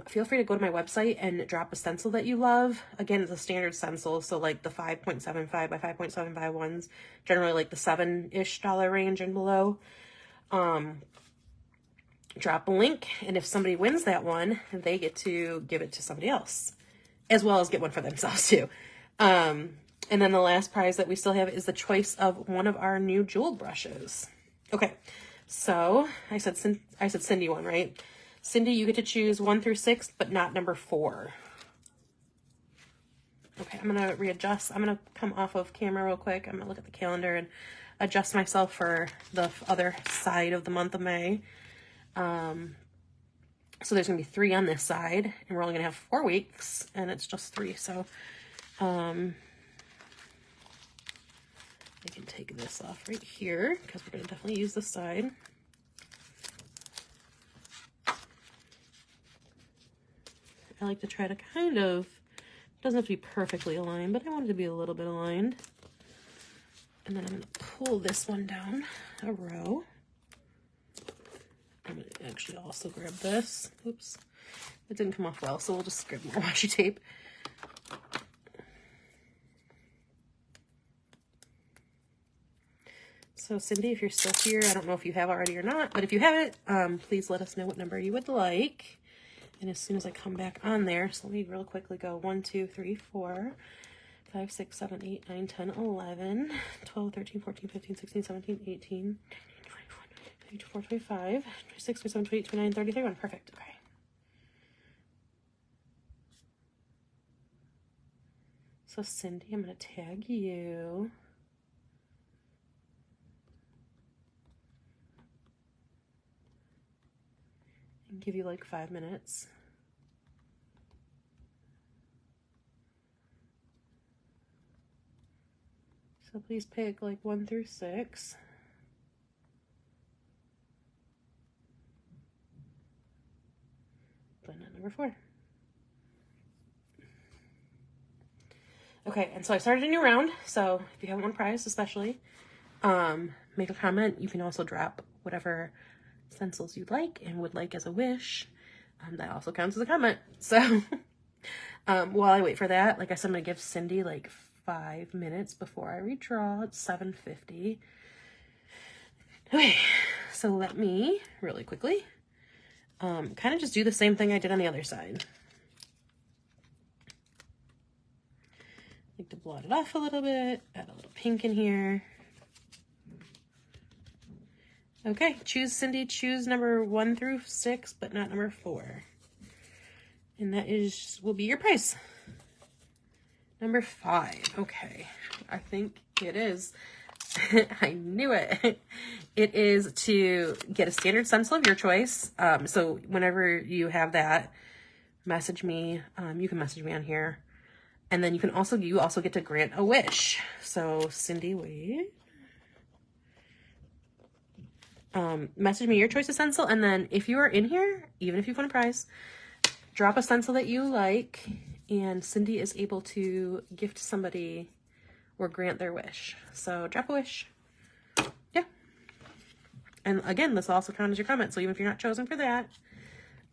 [SPEAKER 1] feel free to go to my website and drop a stencil that you love. Again, it's a standard stencil, so like the 5.75 by 5.75 ones, generally like the $7-ish range and below. drop a link, and if somebody wins that one, they get to give it to somebody else, as well as get one for themselves too. And then the last prize that we still have is the choice of one of our new jewel brushes. Okay, so I said Cindy one, right? Cindy, you get to choose 1 through 6, but not number 4. Okay, I'm gonna readjust. I'm gonna come off of camera real quick. I'm gonna look at the calendar and adjust myself for the other side of the month of May. So there's gonna be 3 on this side, and we're only gonna have 4 weeks, and it's just 3. So, I can take this off right here because we're gonna definitely use this side. I like to try to kind of, doesn't have to be perfectly aligned, but I want it to be a little bit aligned. And then I'm gonna pull this one down a row. I'm gonna actually also grab this. Oops, it didn't come off well, so we'll just grab more washi tape. So Cindy, if you're still here, I don't know if you have already or not, but if you haven't, please let us know what number you would like. And as soon as I come back on there, so let me real quickly go 1, 2, 3, 4, 5, 6, 7, 8, 9, 10, 11, 12, 13, 14, 15, 16, 17, 18, 24, 25, 26, 27, 28, 29, 30, 31. Perfect. Okay. So Cindy, I'm going to tag you. And give you like 5 minutes. So please pick like 1 through 6. But not number 4. Okay, and so I started a new round. So if you haven't won a prize, especially, make a comment. You can also drop whatever stencils you'd like and would like as a wish. That also counts as a comment. So while I wait for that, like I said, I'm gonna give Cindy like 5 minutes before I redraw. It's 7:50. Okay, so let me really quickly kind of just do the same thing I did on the other side. I like to blot it off a little bit, add a little pink in here. Okay, choose Cindy, choose number 1 through 6, but not number 4. And that will be your prize. Number 5. Okay, I think it is. I knew it. It is to get a standard stencil of your choice. So whenever you have that, message me. You can message me on here. And then you also get to grant a wish. So Cindy, wait. Message me your choice of stencil, and then if you are in here, even if you've won a prize, drop a stencil that you like, and Cindy is able to gift somebody or grant their wish. So drop a wish. Yeah. And again, this will also count as your comment, so even if you're not chosen for that,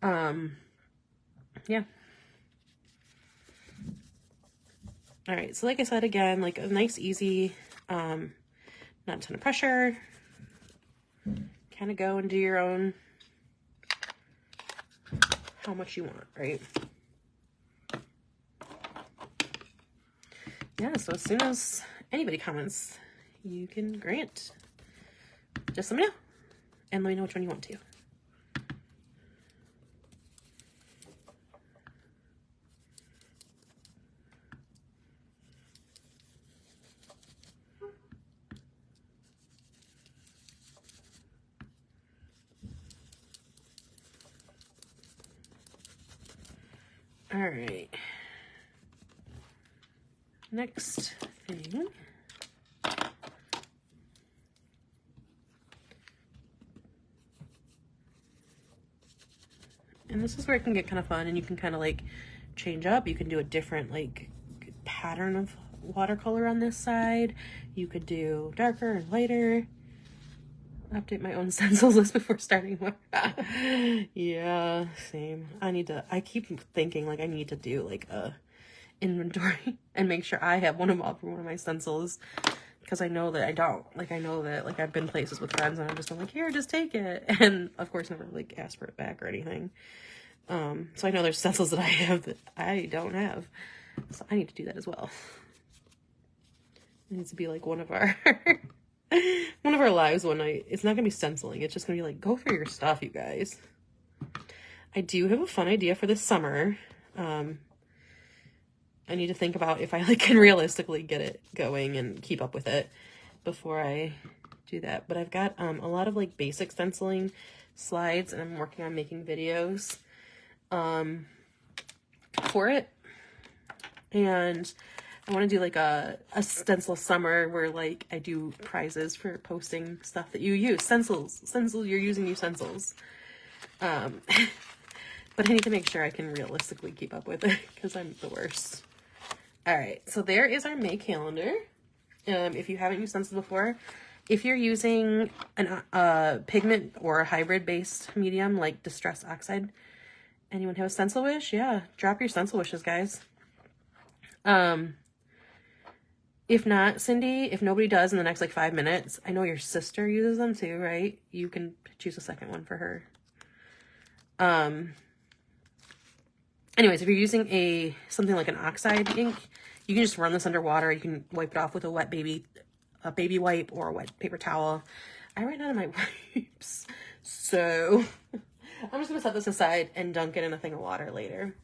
[SPEAKER 1] yeah. All right, so like I said, again, like a nice, easy, not a ton of pressure. Kind of go and do your own, how much you want, right? Yeah, so as soon as anybody comments, you can grant. Just let me know, and let me know which one you want to. All right. Next thing. And this is where it can get kind of fun, and you can kind of like change up. You can do a different like pattern of watercolor on this side. You could do darker and lighter. Update my own stencils list before starting one. Yeah, same. I keep thinking like I need to do like a inventory and make sure I have one of my stencils. because I know that I don't. Like, I know that, like, I've been places with friends and I've just been like, here, just take it. And, of course, never, like, asked for it back or anything. So I know there's stencils that I have that I don't have. So I need to do that as well. It needs to be, like, one of our... one of our lives one night. It's not going to be stenciling. It's just going to be, like, go through your stuff, you guys. I do have a fun idea for this summer. I need to think about if I like can realistically get it going and keep up with it before I do that. But I've got a lot of like basic stenciling slides, and I'm working on making videos for it. And I want to do like a stencil summer where like I do prizes for posting stuff that you use. Stencils, you're using new stencils. But I need to make sure I can realistically keep up with it because I'm the worst. All right, so there is our May calendar. If you haven't used stencils before, if you're using a pigment or a hybrid-based medium like Distress Oxide, anyone have a stencil wish? Yeah, drop your stencil wishes, guys. If not, Cindy, if nobody does in the next like 5 minutes, I know your sister uses them too, right? You can choose a second one for her. Anyways, if you're using something like an oxide ink, you can just run this under water. You can wipe it off with a baby wipe or a wet paper towel. I ran out of my wipes, so I'm just gonna set this aside and dunk it in a thing of water later.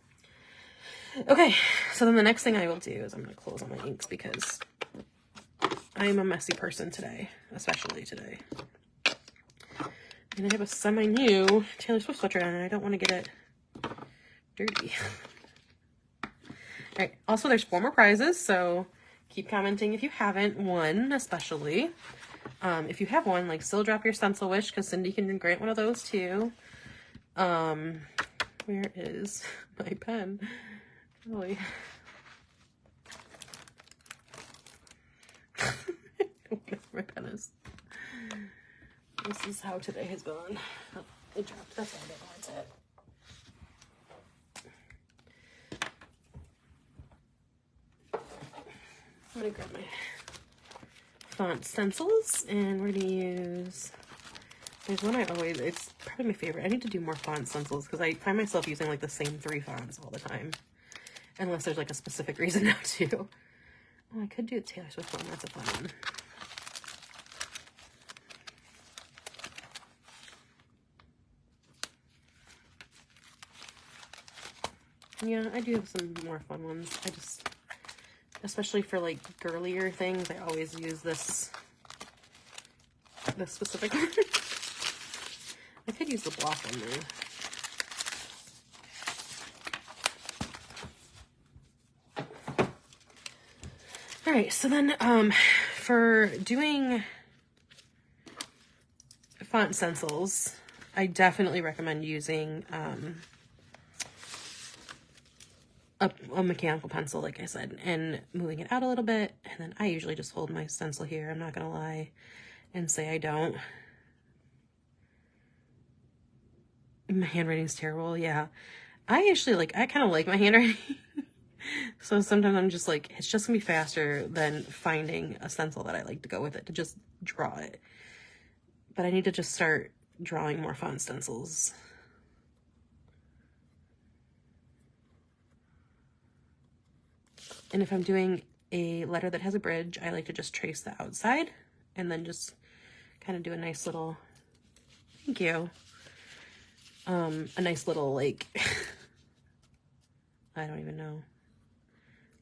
[SPEAKER 1] Okay, so then the next thing I will do is I'm gonna close all my inks because I am a messy person today, especially today. And I have a semi-new Taylor Swift sweatshirt on, and I don't want to get it dirty. All right, also there's 4 more prizes, so keep commenting if you haven't won, especially. If you have one, like, still drop your stencil wish, because Cindy can grant one of those too. Where is my pen? Really? I don't know where my pen is. This is how today has gone. Oh, it dropped. That's all I did. That's it. I'm gonna grab my font stencils, and we're gonna use, there's one it's probably my favorite. I need to do more font stencils because I find myself using like the same 3 fonts all the time, unless there's like a specific reason not to. Oh, I could do a Taylor Swift one. That's a fun one. Yeah, I do have some more fun ones. I just, especially for like girlier things, I always use this specific one. I could use the block one though. All right, so then for doing font stencils, I definitely recommend using a mechanical pencil, like I said, and moving it out a little bit. And then I usually just hold my stencil here. I'm not gonna lie and say I don't. My handwriting's terrible. Yeah, I actually I kind of like my handwriting. So sometimes I'm just like, it's just gonna be faster than finding a stencil that I like to go with it, to just draw it. But I need to just start drawing more font stencils. And if I'm doing a letter that has a bridge, I like to just trace the outside and then just kind of do a nice little, thank you, a nice little, like, I don't even know,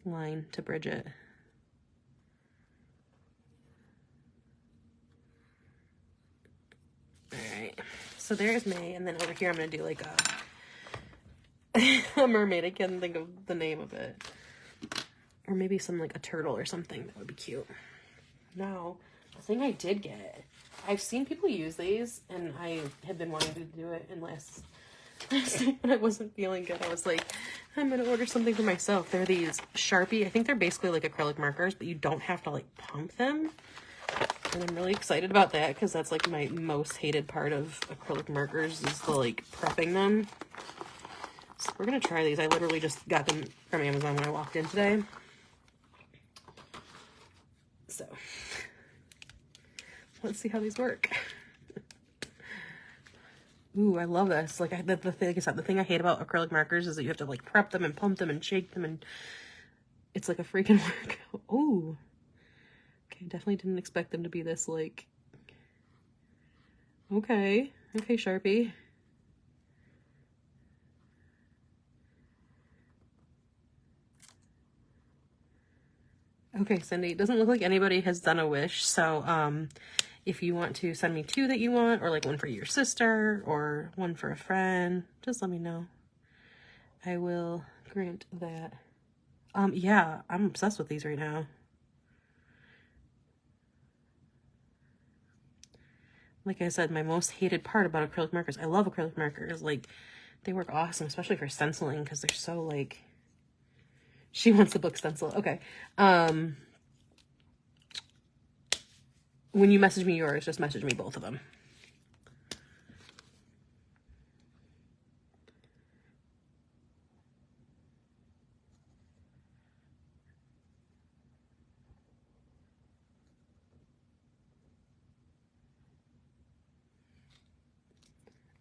[SPEAKER 1] line to bridge it. All right, so there's May, and then over here I'm going to do like a mermaid. I can't think of the name of it. Or maybe some like a turtle or something. That would be cute. Now, the thing I did get, I've seen people use these, and I have been wanting to do it. And last night when I wasn't feeling good, I was like, I'm gonna order something for myself. They're these Sharpie. I think they're basically like acrylic markers, but you don't have to like pump them. And I'm really excited about that because that's like my most hated part of acrylic markers is the like prepping them. So we're gonna try these. I literally just got them from Amazon when I walked in today. So let's see how these work. Ooh, I love this. Like, the thing, like I said, the thing I hate about acrylic markers is that you have to like prep them and pump them and shake them, and it's like a freaking workout. Ooh. Okay, definitely didn't expect them to be this like, okay, Sharpie. Okay, Cindy, it doesn't look like anybody has done a wish, so if you want to send me 2 that you want, or like one for your sister, or one for a friend, just let me know. I will grant that. Yeah, I'm obsessed with these right now. Like I said, my most hated part about acrylic markers, I love acrylic markers, like, they work awesome, especially for stenciling, because they're so, like, she wants the book stencil. Okay. When you message me yours, just message me both of them.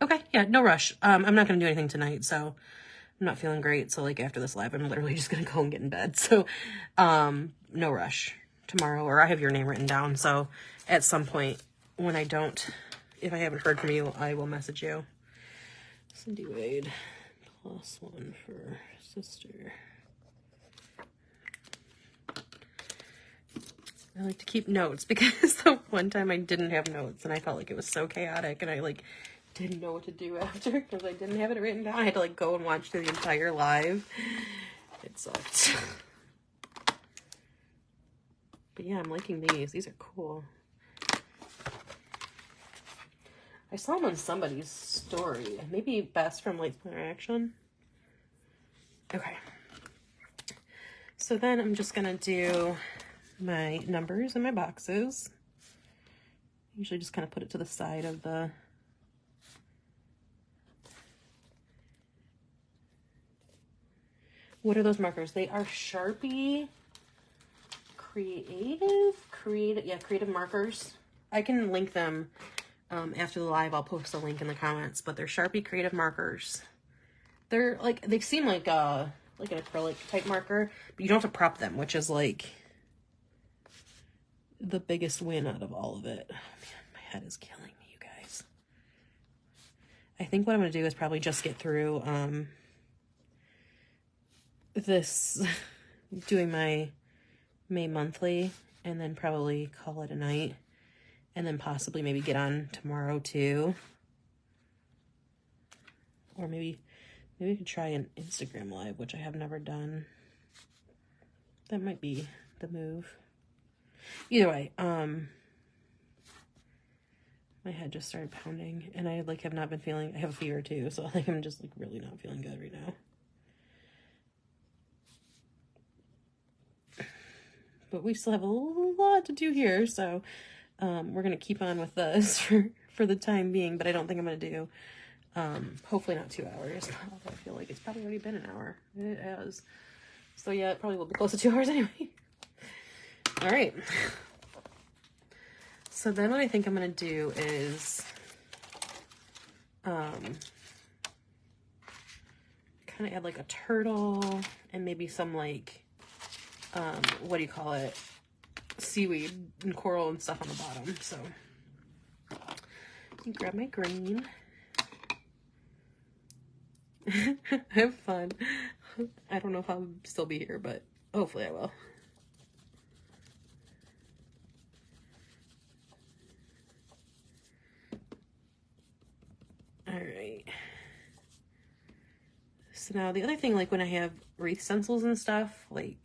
[SPEAKER 1] Okay, yeah, no rush. I'm not gonna do anything tonight, so I'm not feeling great. So like after this live, I'm literally just gonna go and get in bed. So, no rush tomorrow, or I have your name written down. So at some point when I don't, if I haven't heard from you, I will message you. Cindy Wade, +1 for sister. I like to keep notes because the one time I didn't have notes and I felt like it was so chaotic and I like didn't know what to do after because I didn't have it written down. I had to like go and watch the entire live. It sucked. But yeah, I'm liking these. These are cool. I saw them on somebody's story. Maybe Best from Lights Planner Action. Okay. So then I'm just gonna do my numbers and my boxes. Usually just kind of put it to the side of the what are those markers? They are Sharpie creative markers. I can link them after the live. I'll post a link in the comments, but they're Sharpie creative markers. They're like, they seem like an acrylic type marker, but you don't have to prep them, which is like the biggest win out of all of it. Oh man, my head is killing me, you guys. I think what I'm gonna do is probably just get through this doing my May monthly and then probably call it a night, and then possibly maybe get on tomorrow too, or maybe we could try an Instagram live, which I have never done. That might be the move. Either way, my head just started pounding and I like have not been feeling, I have a fever too, so I think I'm just like really not feeling good right now. But we still have a lot to do here, so we're gonna keep on with this for the time being, but I don't think I'm gonna do hopefully not 2 hours. I feel like it's probably already been an hour. It has. So yeah, it probably will be close to 2 hours anyway. All right. So then what I think I'm gonna do is kind of add like a turtle and maybe some like what do you call it, seaweed and coral and stuff on the bottom. So let me grab my green. Have fun. I don't know if I'll still be here, but hopefully I will. All right. So now the other thing, like when I have wreath stencils and stuff, like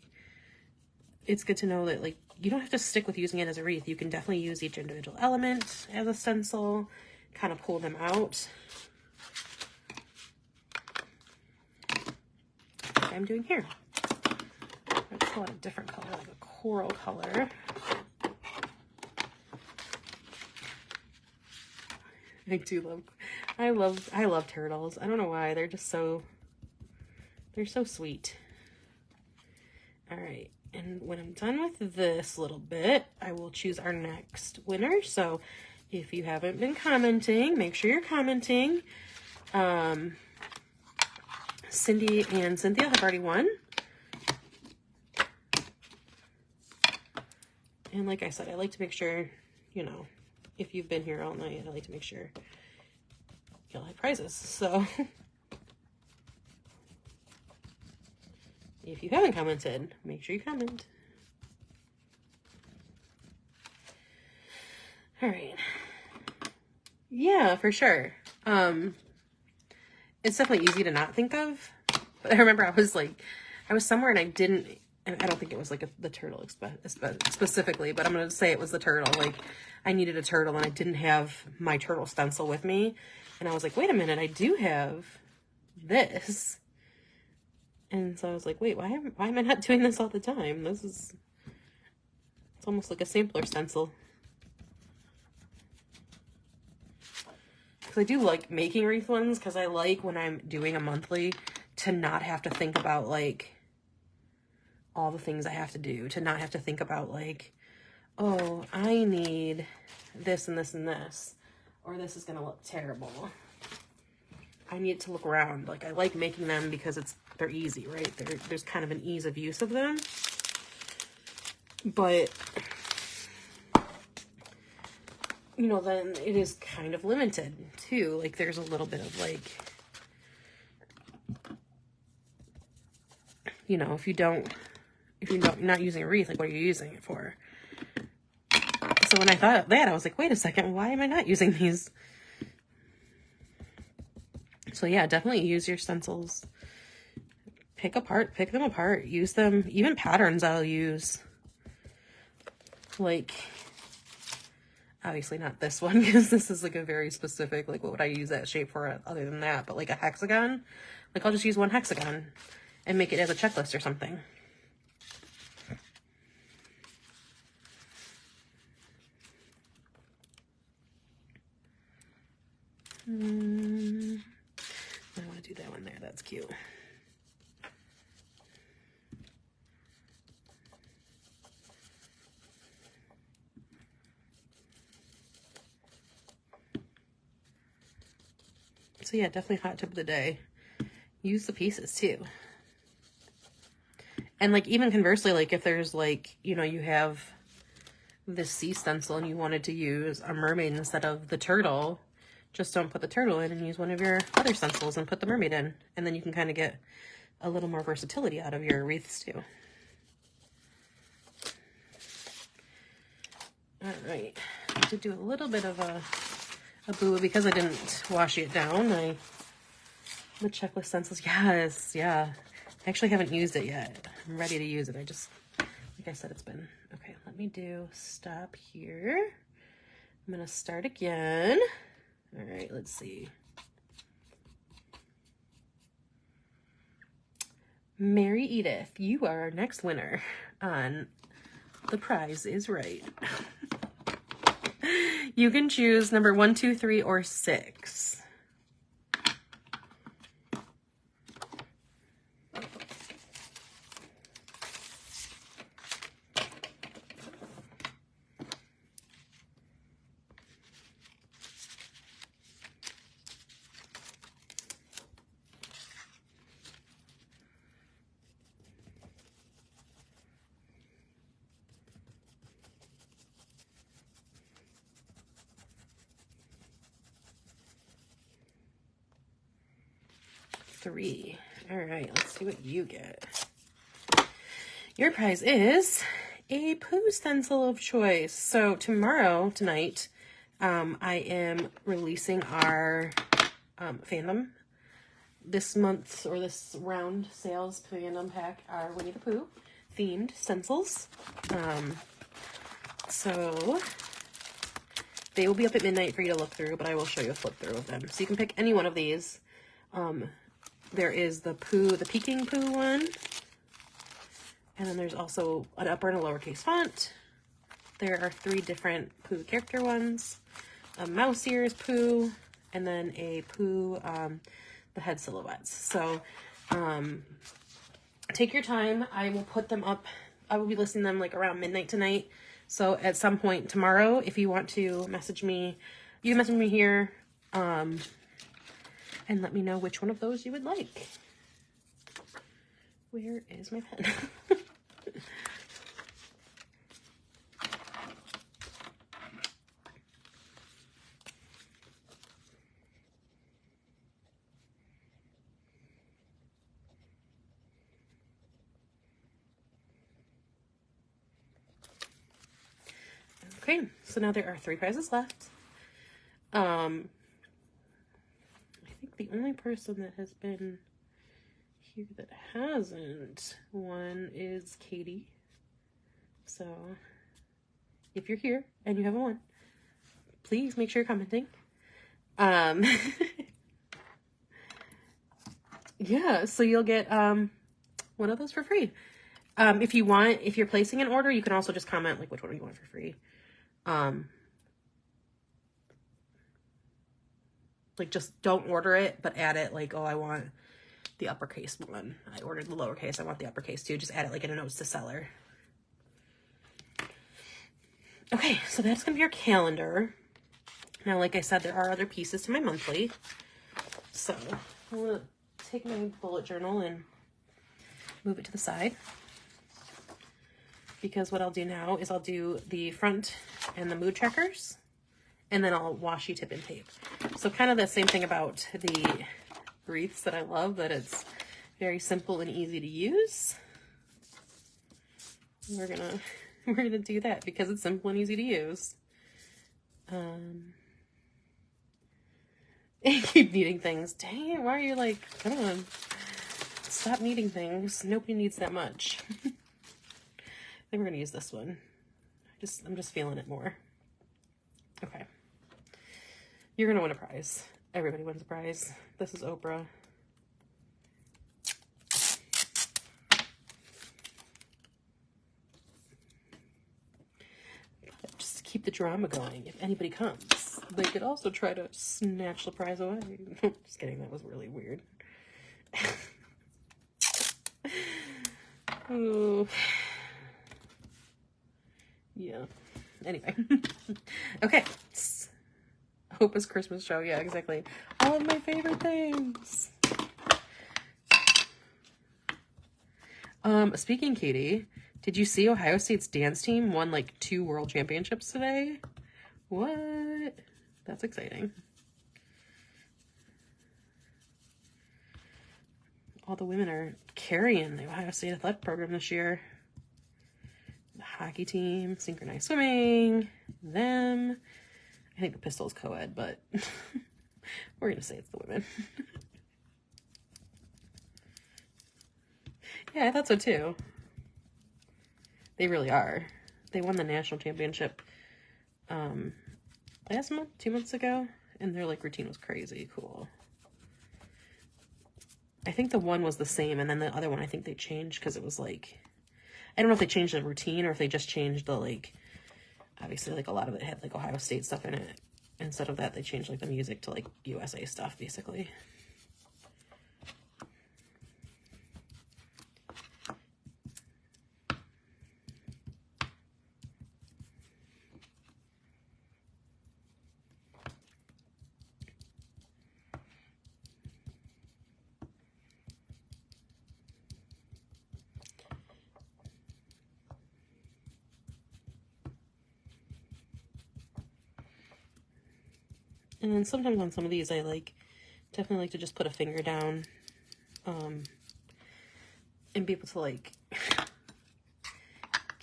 [SPEAKER 1] it's good to know that like you don't have to stick with using it as a wreath. You can definitely use each individual element as a stencil, kind of pull them out. Like I'm doing here. I just want a different color, like a coral color. I love turtles. I don't know why. They're so sweet. All right. And when I'm done with this little bit, I will choose our next winner. So if you haven't been commenting, make sure you're commenting. Cindy and Cynthia have already won. And like I said, I like to make sure, you know, if you've been here all night, I like to make sure you'll have prizes. So if you haven't commented, make sure you comment. All right. Yeah, for sure. It's definitely easy to not think of. But I remember I was somewhere and I don't think it was like the turtle specifically, but I'm going to say it was the turtle. Like, I needed a turtle and I didn't have my turtle stencil with me. And I was like, wait a minute, I do have this. And so I was like, wait, why am I not doing this all the time? It's almost like a sampler stencil. Because I do like making wreath ones, because I like when I'm doing a monthly to not have to think about like all the things I have to do, to not have to think about like, oh, I need this and this and this, or this is going to look terrible. I need it to look round. Like, I like making them because they're easy, right? There's kind of an ease of use of them. But, you know, then it is kind of limited too. Like, there's a little bit of like, you know, if you're not using a wreath, like, what are you using it for? So when I thought of that, I was like, wait a second, why am I not using these? So yeah, definitely use your stencils. Pick them apart, use them. Even patterns I'll use. Like, obviously not this one, because this is like a very specific, like, what would I use that shape for other than that? But like a hexagon, like, I'll just use one hexagon and make it as a checklist or something. I want to do that one there. That's cute. So yeah, definitely hot tip of the day. Use the pieces too. And like, even conversely, like if there's like, you know, you have this sea stencil and you wanted to use a mermaid instead of the turtle, just don't put the turtle in and use one of your other stencils and put the mermaid in. And then you can kind of get a little more versatility out of your wreaths too. All right, to do a little bit of a boo, because I didn't wash it down. The checklist stencils, yes, yeah. I actually haven't used it yet. I'm ready to use it. Like I said, it's been, okay, let me do stop here. I'm gonna start again. All right, let's see. Mary Edith, you are our next winner on The Prize is Right. You can choose number 1, 2, 3, or 6. Three. All right, let's see what you get. Your prize is a poo stencil of choice. So tonight, I am releasing our fandom. This month's, or this round sales fandom pack, are Winnie the Pooh themed stencils. So they will be up at midnight for you to look through, but I will show you a flip through of them. So you can pick any one of these. There is the Peking Pooh one. And then there's also an upper and a lowercase font. There are 3 different Pooh character ones. A mouse ears Pooh, and then a Pooh, the head silhouettes. So, take your time. I will put them up I will be listing them like around midnight tonight. So at some point tomorrow, if you want to message me, you can message me here, and let me know which one of those you would like. Where is my pen? Okay, so now there are 3 prizes left. I think the only person that has been here that hasn't won is Katie. So if you're here and you haven't won, please make sure you're commenting. Yeah, so you'll get one of those for free. If you're placing an order, you can also just comment like which one you want for free. Like just don't order it, but add it like, oh, I want the uppercase one. I ordered the lowercase, I want the uppercase too. Just add it like in a notes to seller. Okay, so that's gonna be your calendar. Now, like I said, there are other pieces to my monthly. So I'm gonna take my bullet journal and move it to the side. Because what I'll do now is I'll do the front and the mood checkers, and then I'll washi tip and tape. So kind of the same thing about the wreaths that I love, that it's very simple and easy to use. We're gonna do that because it's simple and easy to use. I keep needing things. Dang it, why are you like, come on, stop needing things. Nobody needs that much. I think we're gonna use this one. I'm just feeling it more. Okay. You're gonna win a prize. Everybody wins a prize. This is Oprah. Just to keep the drama going. If anybody comes, they could also try to snatch the prize away. Just kidding, that was really weird. Oh. Yeah. Anyway. Okay. Oprah's Christmas show. Yeah, exactly. All of my favorite things. Speaking, Katie, did you see Ohio State's dance team won like 2 world championships today? What? That's exciting. All the women are carrying the Ohio State athletic program this year. The hockey team, synchronized swimming, them. I think the pistol is co-ed, but we're going to say it's the women. Yeah, I thought so too. They really are. They won the national championship last month, 2 months ago, and their like routine was crazy cool. I think the one was the same, and then the other one I think they changed because it was like, I don't know if they changed the routine or if they just changed the like, obviously like a lot of it had like Ohio State stuff in it. Instead of that, they changed like the music to like USA stuff basically. And then sometimes on some of these, I definitely like to just put a finger down, and be able to like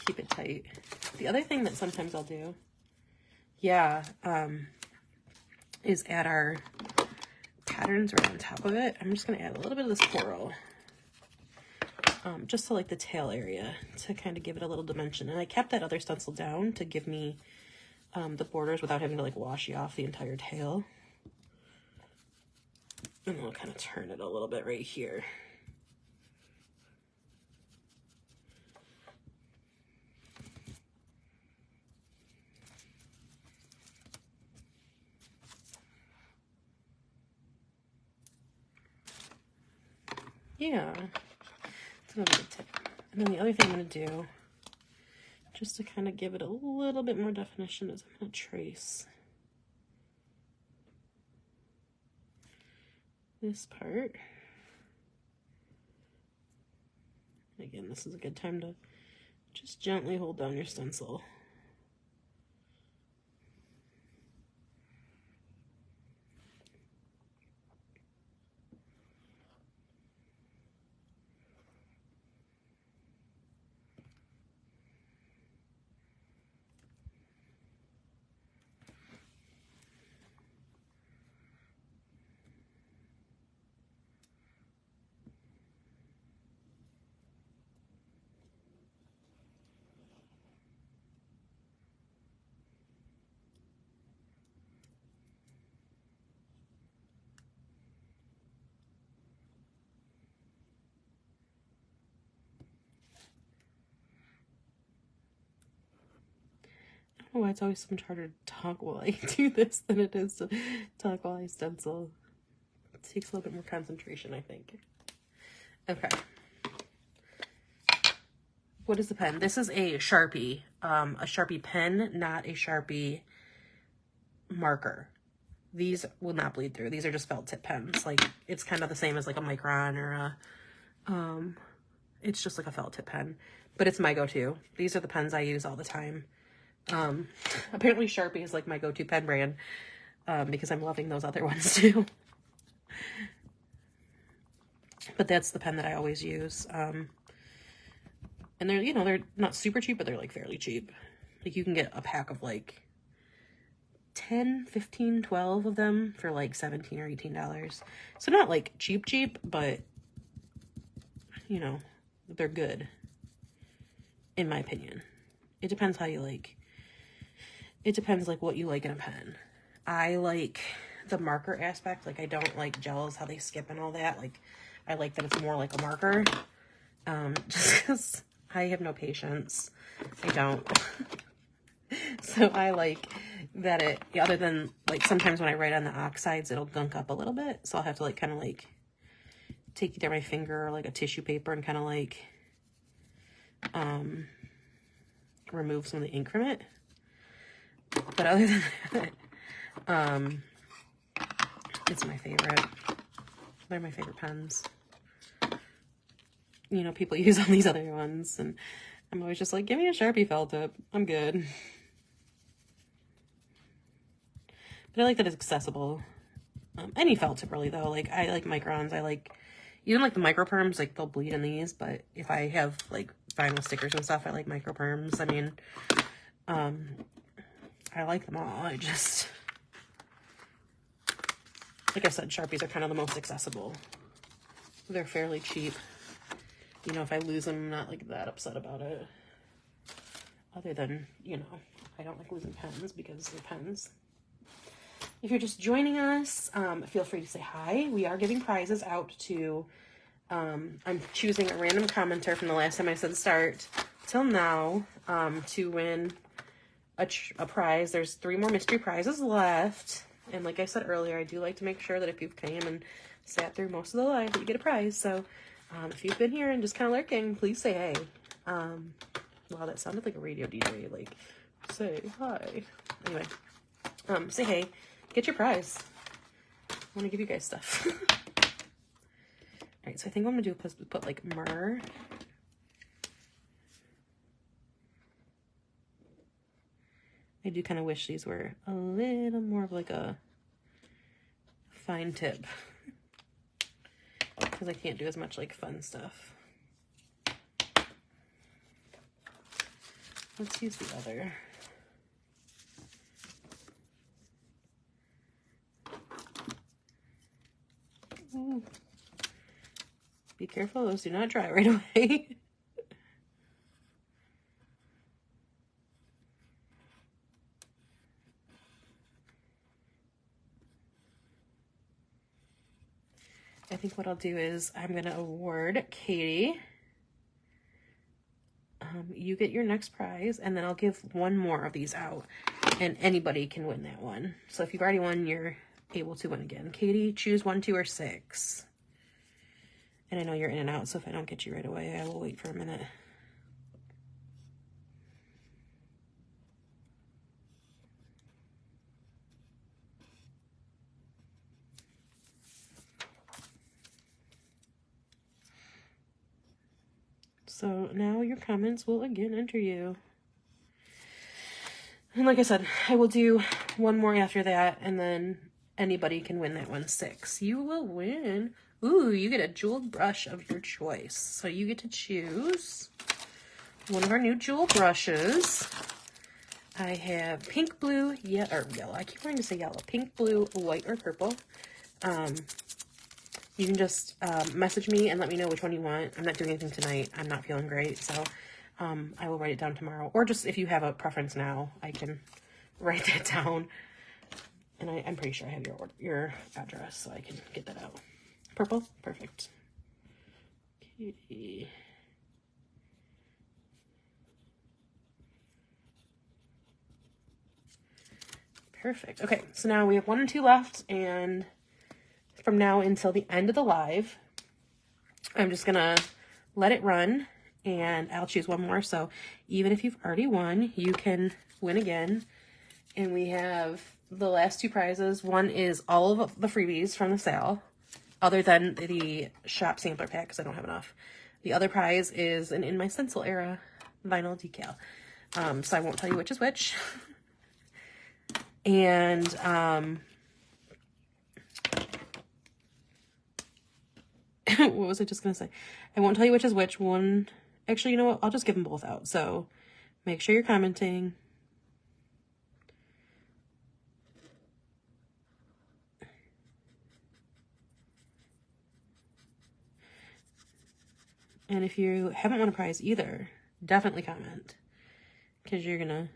[SPEAKER 1] keep it tight. The other thing that sometimes I'll do, yeah, is add our patterns right on top of it. I'm just gonna add a little bit of this coral, just to like the tail area to kind of give it a little dimension. And I kept that other stencil down to give me the borders without having to like washi off the entire tail. And then I'll kind of turn it a little bit right here. Yeah, that's another good tip. And then the other thing I'm gonna do just to kind of give it a little bit more definition as I'm going to trace this part. And again, this is a good time to just gently hold down your stencil. I don't know why it's always so much harder to talk while I do this than it is to talk while I stencil. It takes a little bit more concentration, I think. Okay. What is the pen? This is a Sharpie pen, not a Sharpie marker. These will not bleed through. These are just felt tip pens. Like, it's kind of the same as like a Micron or a, it's just like a felt tip pen, but it's my go-to. These are the pens I use all the time. Apparently Sharpie is like my go-to pen brand, because I'm loving those other ones too. But that's the pen that I always use. And they're, you know, they're not super cheap, but they're like fairly cheap. Like you can get a pack of like 10, 15, 12 of them for like $17 or $18. So not like cheap, but you know, they're good in my opinion. It depends how you like. It depends like what you like in a pen. I like the marker aspect. Like I don't like gels, how they skip and all that. Like I like that it's more like a marker. Just because I have no patience. I don't. So I like that it, other than like sometimes when I write on the oxides, it'll gunk up a little bit. So I'll have to like kind of like take either my finger or like a tissue paper and kind of like remove some of the ink from it. But other than that, it's my favorite. They're my favorite pens. You know, people use all these other ones, and I'm always just like, give me a Sharpie felt tip. I'm good. But I like that it's accessible. Any felt tip really though. Like I like microns. I like even like the micro perms. Like they'll bleed in these, but if I have like vinyl stickers and stuff, I like micro perms. I mean, I like them all. I just, like I said, Sharpies are kind of the most accessible. They're fairly cheap. You know, if I lose them, I'm not like that upset about it. Other than, you know, I don't like losing pens because they're pens. If you're just joining us, feel free to say hi. We are giving prizes out to, I'm choosing a random commenter from the last time I said start till now, to win a prize. There's 3 more mystery prizes left. And like I said earlier, I do like to make sure that if you've came and sat through most of the live that you get a prize. So if you've been here and just kind of lurking, please say hey. Wow, that sounded like a radio DJ. Like, say hi. Anyway, say hey. Get your prize. I want to give you guys stuff. Alright, so I think what I'm going to do is put like mer. I do kind of wish these were a little more of like a fine tip. Because I can't do as much like fun stuff. Let's use the other. Ooh. Be careful, those do not dry right away. I think what I'll do is I'm going to award Katie. You get your next prize, and then I'll give 1 more of these out, and anybody can win that one. So if you've already won, you're able to win again. Katie, choose 1, 2, or 6. And I know you're in and out, so if I don't get you right away, I will wait for a minute. So now your comments will again enter you. And like I said, I will do one more after that, and then anybody can win that 1/6. You will win. Ooh, you get a jeweled brush of your choice. So you get to choose one of our new jewel brushes. I have pink, blue, yeah, or yellow. I keep wanting to say yellow. Pink, blue, white, or purple. You can just message me and let me know which one you want. I'm not doing anything tonight. I'm not feeling great, so I will write it down tomorrow. Or just if you have a preference now, I can write that down. And I'm pretty sure I have your address, so I can get that out. Purple? Perfect. Okay. Perfect. Okay, so now we have 1 and 2 left, and from now until the end of the live, I'm just gonna let it run, and I'll choose one more. So even if you've already won, you can win again. And we have the last 2 prizes. One is all of the freebies from the sale, other than the shop sampler pack, because I don't have enough. The other prize is an In My Stencil Era vinyl decal. So I won't tell you which is which. And what was I just gonna say? I won't tell you which is which one. Actually, you know what? I'll just give them both out. So make sure you're commenting. And if you haven't won a prize either, definitely comment, because you're gonna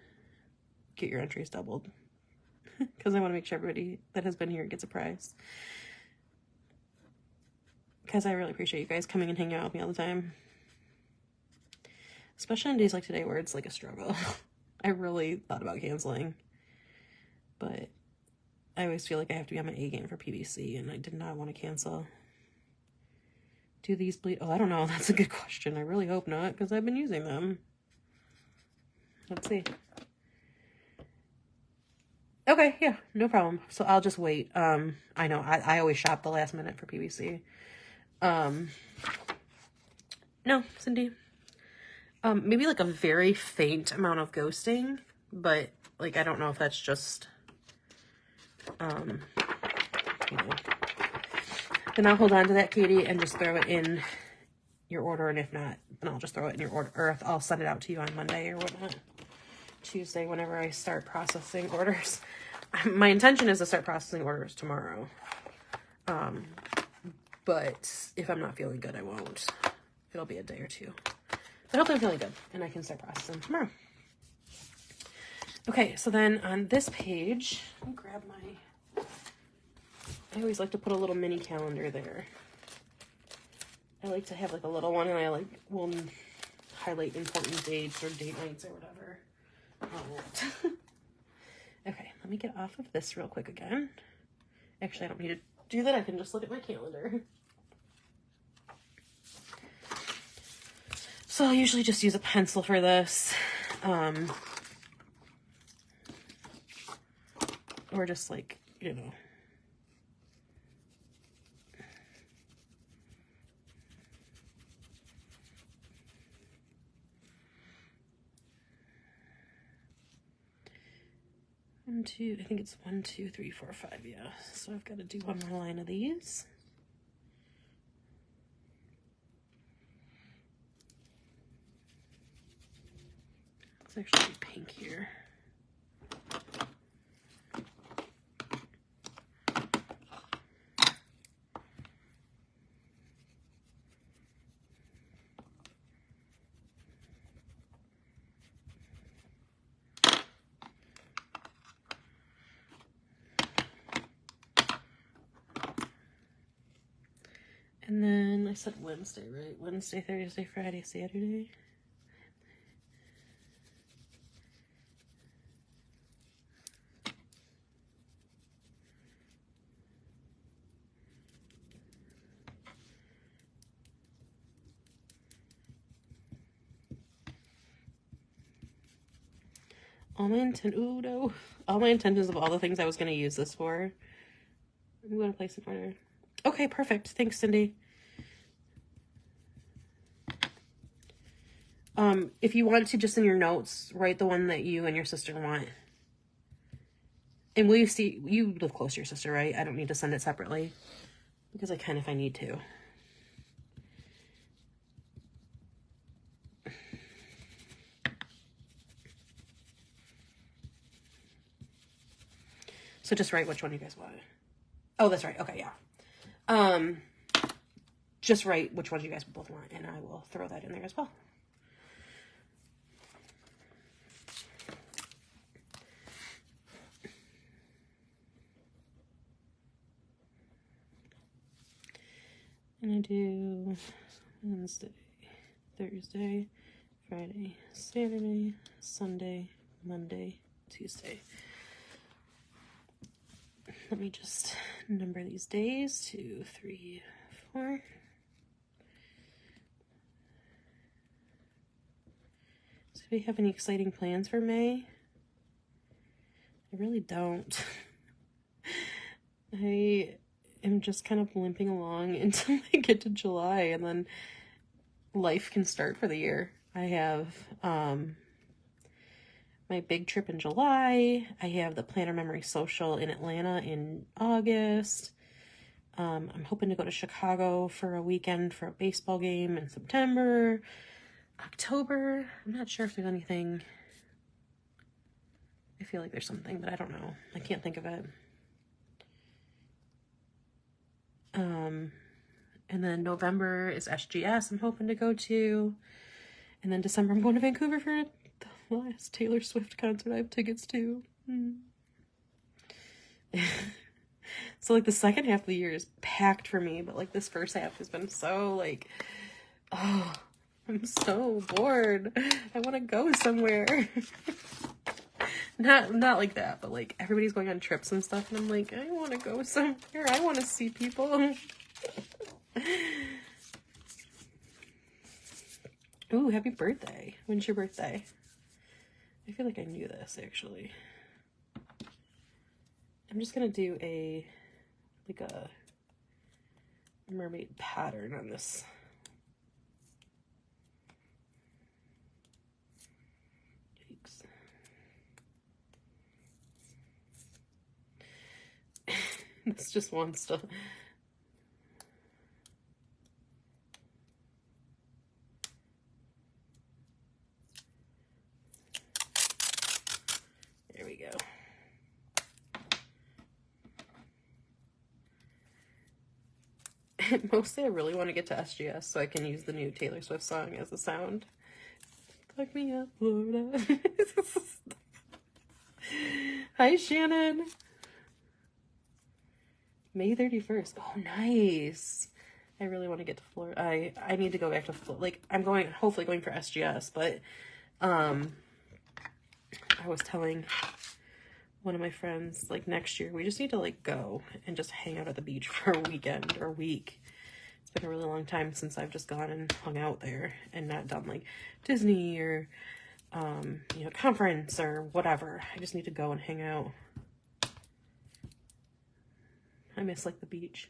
[SPEAKER 1] get your entries doubled. Because I want to make sure everybody that has been here gets a prize. Because I really appreciate you guys coming and hanging out with me all the time. Especially on days like today where it's like a struggle. I really thought about canceling. But I always feel like I have to be on my A game for PVC, and I did not want to cancel. Do these bleed? Oh, I don't know. That's a good question. I really hope not, because I've been using them. Let's see. Okay, yeah, no problem. So I'll just wait. I know, I always shop the last minute for PVC. No, Cindy. Maybe like a very faint amount of ghosting, but like, I don't know if that's just, you know. Then I'll hold on to that, Katie, and just throw it in your order, and if not, then I'll just throw it in your order, or I'll send it out to you on Monday or whatnot. Tuesday, whenever I start processing orders. My intention is to start processing orders tomorrow. But if I'm not feeling good, I won't. It'll be a day or 2. But hopefully I'm feeling good, and I can start processing tomorrow. Okay, so then on this page, let me grab my... I always like to put a little mini calendar there. I like to have like a little one, and I like will highlight important dates or date nights or whatever on it. Okay, let me get off of this real quick again. Actually, I don't need to do that. I can just look at my calendar. So I'll usually just use a pencil for this. Or just like, you know. One, two, I think it's 1, 2, 3, 4, 5, yeah. So I've got to do one more line of these. It's actually pink here. And then I said Wednesday, right? Wednesday, Thursday, Friday, Saturday. All my intentions of all the things I was going to use this for. I'm going to place an order. Okay, perfect. Thanks, Cindy. If you want to, just in your notes, write the one that you and your sister want. And will you see, you live close to your sister, right? I don't need to send it separately because I can if I need to. So just write which one you guys want. Oh, that's right. Okay, yeah. Just write which ones you guys both want, and I will throw that in there as well. And I do Wednesday, Thursday, Friday, Saturday, Sunday, Monday, Tuesday. Let me just number these days. 2, 3, 4. So do we have any exciting plans for May? I really don't. I am just kind of limping along until I get to July, and then life can start for the year. I have my big trip in July. I have the Planner Memory Social in Atlanta in August. I'm hoping to go to Chicago for a weekend for a baseball game in September. October, I'm not sure if there's anything. I feel like there's something, but I don't know. I can't think of it. And then November is SGS I'm hoping to go to. And then December I'm going to Vancouver for the last Taylor Swift concert I have tickets to. So like the second half of the year is packed for me, but like this first half has been so like, oh, I'm so bored. I want to go somewhere. Not like that, but like everybody's going on trips and stuff, and I'm like, I want to go somewhere. I want to see people. Ooh, happy birthday. When's your birthday? I feel like I knew this, actually. I'm just gonna do a mermaid pattern on this. Yikes. This just wants to... There we go. Mostly I really want to get to SGS so I can use the new Taylor Swift song as a sound. Fuck me up, Florida. Hi, Shannon. May 31st. Oh, nice. I really want to get to Florida. I need to go back to Florida. Like, I'm hopefully going for SGS, but I was telling one of my friends, like, next year we just need to like go and just hang out at the beach for a weekend or a week. It's been a really long time since I've just gone and hung out there and not done like Disney or you know, conference or whatever. I just need to go and hang out. I miss like the beach.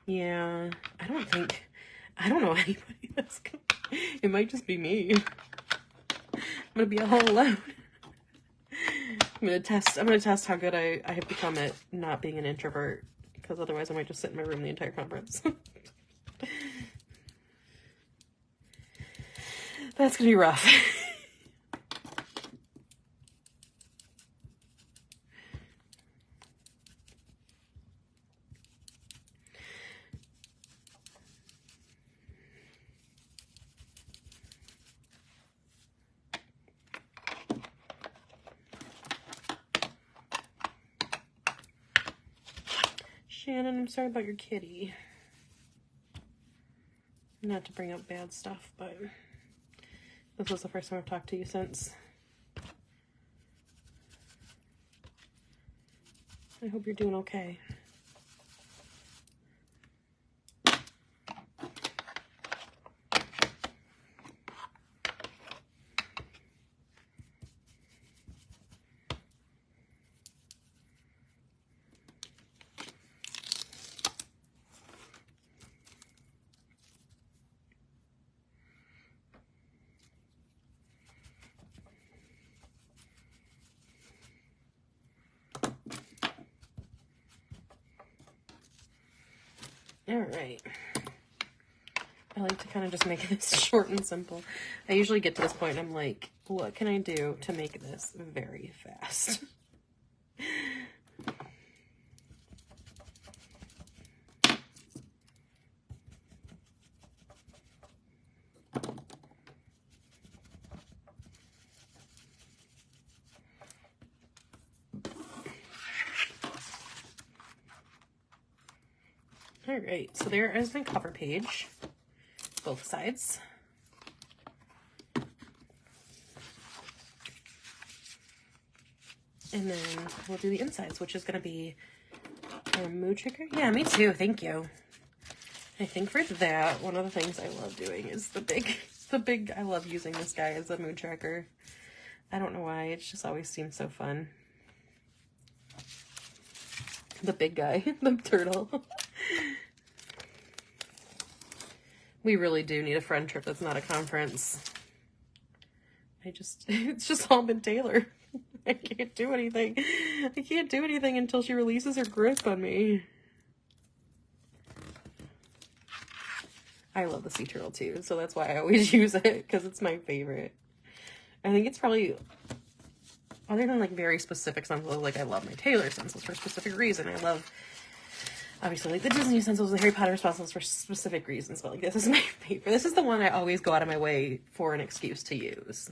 [SPEAKER 1] Yeah, I don't know anybody that's gonna, it might just be me. I'm gonna be all alone. I'm gonna test how good I have become at not being an introvert, because otherwise I might just sit in my room the entire conference. That's gonna be rough. Shannon, I'm sorry about your kitty. Not to bring up bad stuff, but this was the first time I've talked to you since. I hope you're doing okay. All right. I like to kind of just make this short and simple. I usually get to this point and I'm like, what can I do to make this very fast? All right, so there is my cover page, both sides. And then we'll do the insides, which is going to be a mood trigger. Yeah, me too. Thank you. I think for that, one of the things I love doing is the big, I love using this guy as a mood tracker. I don't know why. It just always seems so fun. The big guy, the turtle. We really do need a friend trip that's not a conference. It's just all been Taylor. I can't do anything. I can't do anything until she releases her grip on me. I love the sea turtle too, so that's why I always use it, because it's my favorite. I think it's probably, other than like very specific stencils, like I love my Taylor stencils for a specific reason. I love, obviously, like the Disney stencils, the Harry Potter stencils for specific reasons, but like this is my favorite. This is the one I always go out of my way for an excuse to use.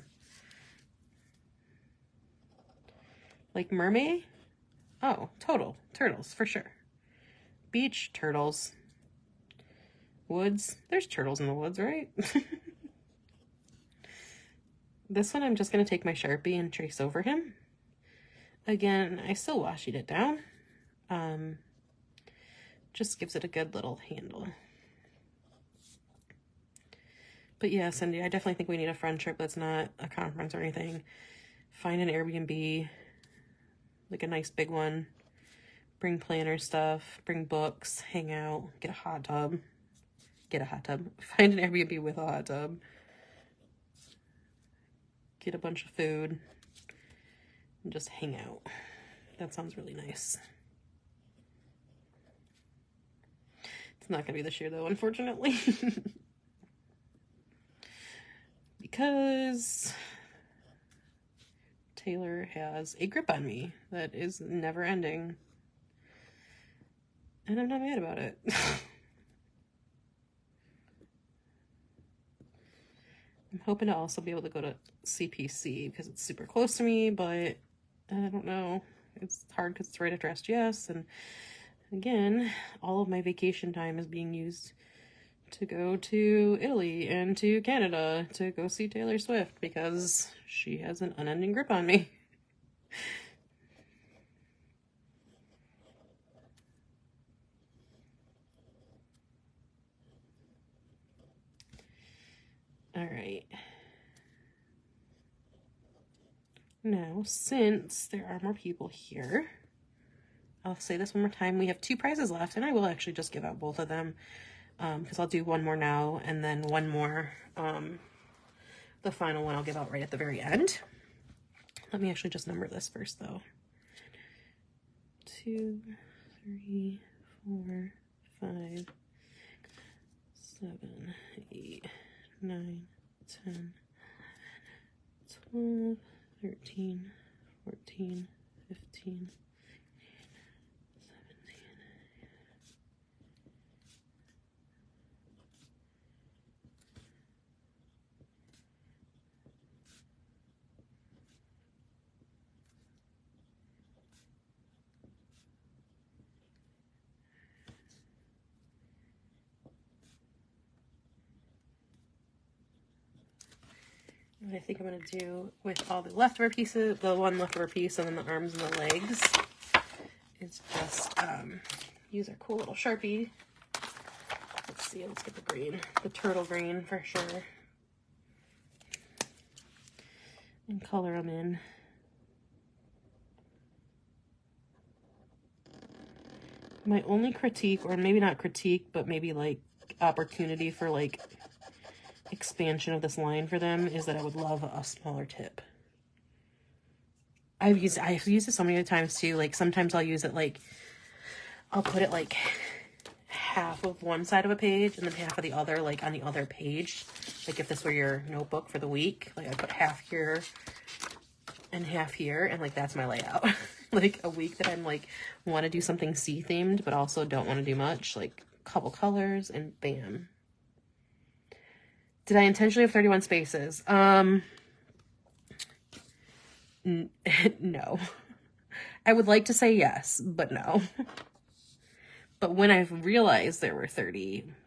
[SPEAKER 1] Like Mermaid? Oh, turtles, for sure. Beach, turtles. Woods, there's turtles in the woods, right? This one, I'm just going to take my Sharpie and trace over him. Again, I still washi it down. Just gives it a good little handle. But yeah, Cindy, I definitely think we need a friend trip that's not a conference or anything. Find an Airbnb, like a nice big one. Bring planner stuff, bring books, hang out, get a hot tub. Get a hot tub. Find an Airbnb with a hot tub. Get a bunch of food. And just hang out. That sounds really nice. It's not going to be this year, though, unfortunately. Because Taylor has a grip on me that is never ending. And I'm not mad about it. I'm hoping to also be able to go to CPC because it's super close to me, but I don't know. It's hard because it's right after SGS, and again, all of my vacation time is being used to go to Italy and to Canada to go see Taylor Swift because she has an unending grip on me. All right. Now, since there are more people here, I'll say this one more time. We have 2 prizes left, and I will actually just give out both of them because I'll do one more now and then one more. The final one I'll give out right at the very end. Let me actually just number this first, though. 2, 3, 4, 5, 7, 8, 9, 10, 12, 13, 14, 15, 17. What I think I'm going to do with all the leftover pieces, the one leftover piece and then the arms and the legs, is just use our cool little Sharpie. Let's see, let's get the green, the turtle green for sure, and color them in. My only critique, or maybe not critique, but maybe like opportunity for like expansion of this line for them, is that I would love a smaller tip. I've used it so many other times too. Like sometimes I'll use it like, I'll put it like half of one side of a page and then half of the other, like on the other page. Like if this were your notebook for the week, like I put half here and half here, and like that's my layout. Like a week that I'm like want to do something sea themed but also don't want to do much, like a couple colors and bam. Did I intentionally have 31 spaces? No. I would like to say yes, but no. But when I realized there were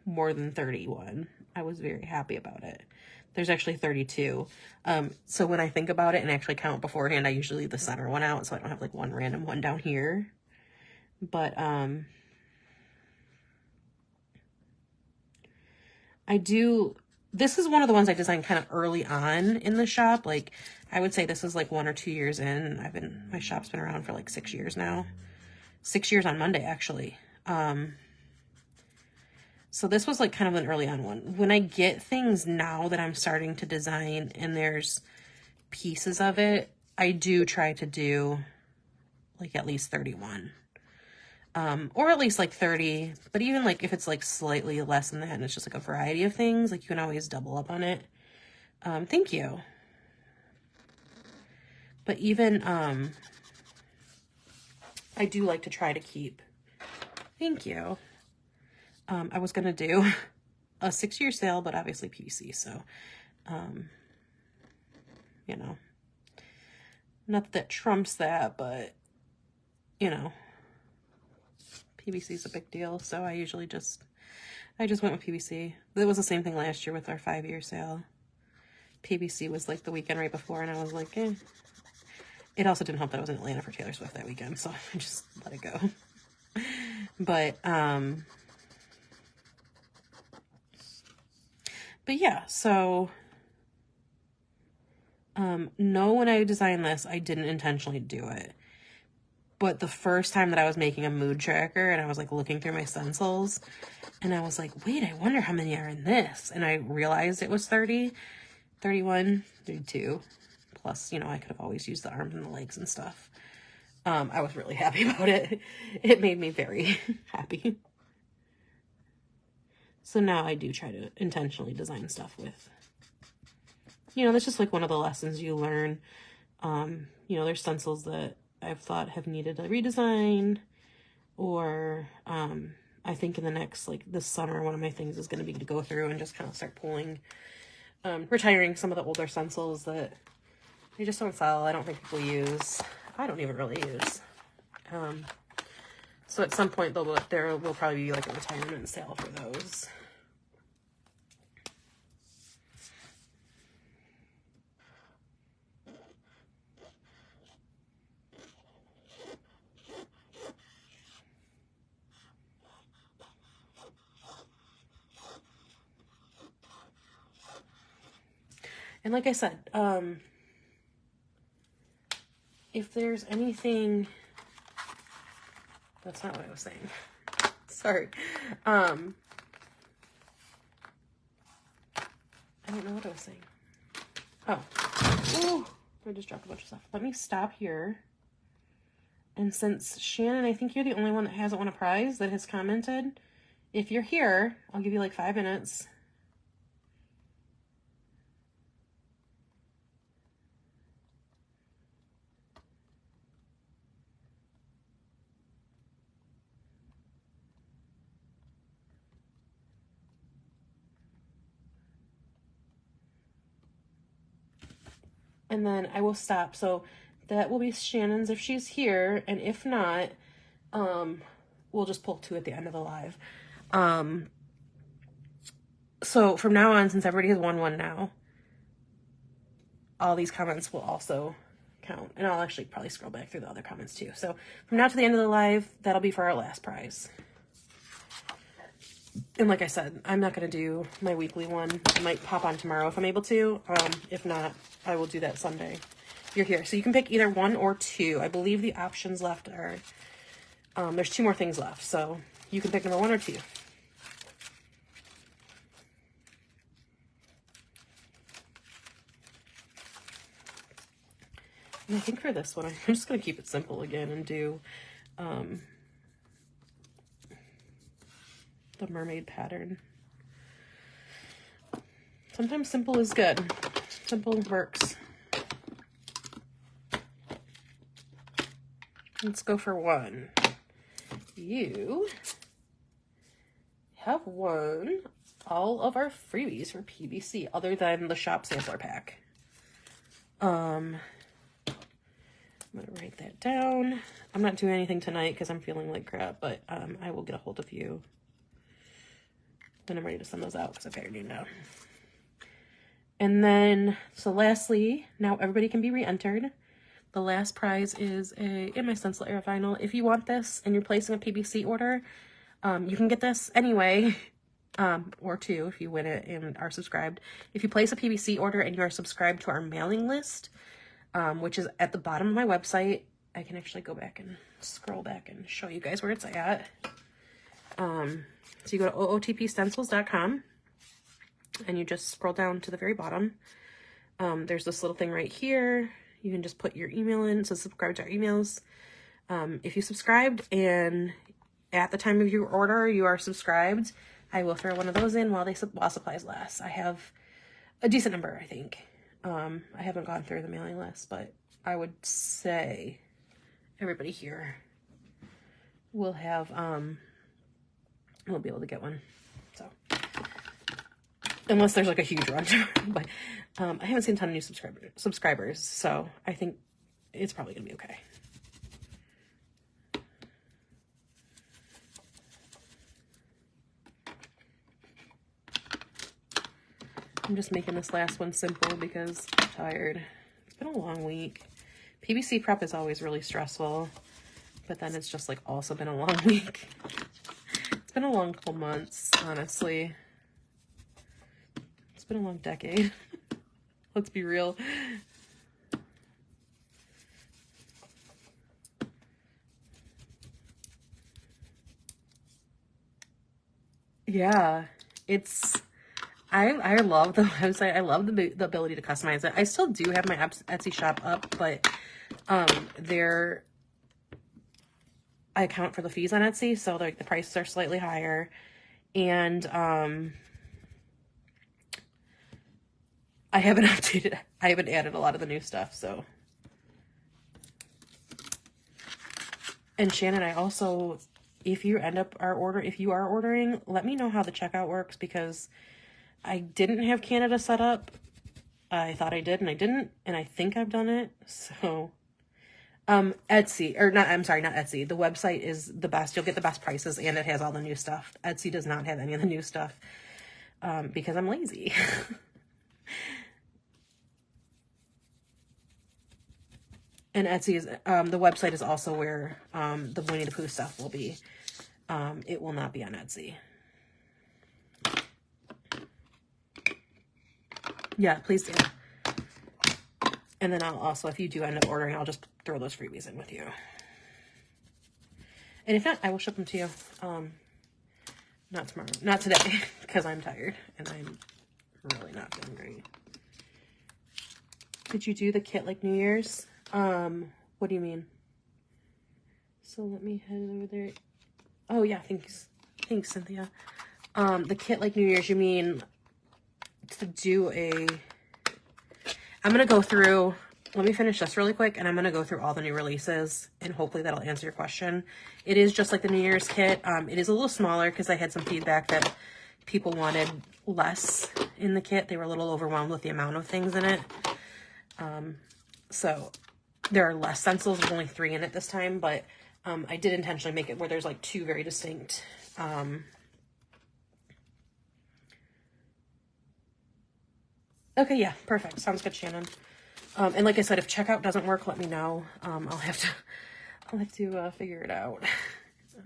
[SPEAKER 1] more than 31, I was very happy about it. There's actually 32. So when I think about it and actually count beforehand, I usually leave the center one out so I don't have like one random one down here. But this is one of the ones I designed kind of early on in the shop. Like I would say this is like 1 or 2 years in. My shop's been around for like 6 years now. 6 years on Monday, actually. So this was like kind of an early on one. When I get things now that I'm starting to design and there's pieces of it, I do try to do like at least 31. Or at least like 30, but even like if it's like slightly less than that and it's just like a variety of things, like you can always double up on it. Thank you. But even, I do like to try to keep, thank you. I was going to do a 6-year sale, but obviously PVC. So, you know, not that trumps that, but you know, PVC is a big deal. So I just went with PVC. It was the same thing last year with our 5-year sale. PVC was like the weekend right before, and I was like, eh. It also didn't help that I was in Atlanta for Taylor Swift that weekend, so I just let it go. But yeah, so no, when I designed this, I didn't intentionally do it. But the first time that I was making a mood tracker and I was like looking through my stencils and I was like, wait, I wonder how many are in this. And I realized it was 30, 31, 32. Plus, you know, I could have always used the arms and the legs and stuff. I was really happy about it. It made me very happy. So now I do try to intentionally design stuff with, you know, that's just like one of the lessons you learn. You know, there's stencils that I've thought have needed a redesign, or I think in the next, like this summer, one of my things is going to be to go through and just kind of start pulling, retiring some of the older stencils that they just don't sell. I don't think people use. I don't even really use. So at some point there will probably be like a retirement sale for those. And like I said, if there's anything, that's not what I was saying. Sorry. I don't know what I was saying. Oh, ooh, I just dropped a bunch of stuff. Let me stop here. And since Shannon, I think you're the only one that hasn't won a prize that has commented. If you're here, I'll give you like 5 minutes. And then I will stop. So that will be Shannon's if she's here. And if not, we'll just pull 2 at the end of the live. So from now on, since everybody has won one now, all these comments will also count. And I'll actually probably scroll back through the other comments too. So from now to the end of the live, that'll be for our last prize. And like I said, I'm not going to do my weekly one. I might pop on tomorrow if I'm able to. If not, I will do that Sunday. You're here. So you can pick either 1 or 2. I believe the options left are, there's 2 more things left. So you can pick number 1 or 2. And I think for this one, I'm just going to keep it simple again and do, the mermaid pattern. Sometimes simple is good. Simple works. Let's go for one. You have won all of our freebies for PBC other than the shop sampler pack. I'm gonna write that down. I'm not doing anything tonight because I'm feeling like crap, but I will get a hold of you when I'm ready to send those out because I figured you know. And then, so lastly, now everybody can be re-entered. The last prize is a In My Stencil Era vinyl. If you want this and you're placing a PBC order, you can get this anyway, or two if you win it and are subscribed. If you place a PBC order and you are subscribed to our mailing list, which is at the bottom of my website, I can actually go back and scroll back and show you guys where it's at. So you go to ootpstencils.com and you just scroll down to the very bottom. There's this little thing right here. You can just put your email in, so subscribe to our emails. If you subscribed and at the time of your order you are subscribed, I will throw one of those in while supplies last. I have a decent number, I think. I haven't gone through the mailing list, but I would say everybody here will have, will be able to get one. So, unless there's like a huge rush, but I haven't seen a ton of new subscribers, so I think it's probably gonna be okay. I'm just making this last one simple because I'm tired. It's been a long week. PBC prep is always really stressful, but then it's just like also been a long week. It's been a long couple months, honestly. It's been a long decade. Let's be real. Yeah, it's... I love the website. I love the ability to customize it. I still do have my Etsy shop up, but I account for the fees on Etsy, so like the prices are slightly higher, and I haven't updated. I haven't added a lot of the new stuff. So, and Shannon, I also, if you are ordering, let me know how the checkout works because I didn't have Canada set up. I thought I did and I didn't, and I think I've done it. So, Etsy, or not, I'm sorry, not Etsy. The website is the best. You'll get the best prices and it has all the new stuff. Etsy does not have any of the new stuff, because I'm lazy. And Etsy is, the website is also where, the Winnie the Pooh stuff will be. It will not be on Etsy. Yeah, please do. And then I'll also, if you do end up ordering, I'll just throw those freebies in with you. And if not, I will ship them to you. Not tomorrow. Not today, because I'm tired and I'm really not feeling great. Did you do the kit like New Year's? What do you mean? So let me head over there. Oh yeah, thanks. Thanks, Cynthia. The kit like New Year's, you mean to do I'm going to go through, let me finish this really quick, and I'm going to go through all the new releases, and hopefully that'll answer your question. It is just like the New Year's kit. It is a little smaller because I had some feedback that people wanted less in the kit. They were a little overwhelmed with the amount of things in it. So there are less stencils. There's only 3 in it this time, but I did intentionally make it where there's like 2 very distinct okay, yeah, perfect. Sounds good, Shannon. And like I said, if checkout doesn't work, let me know. I'll have to figure it out.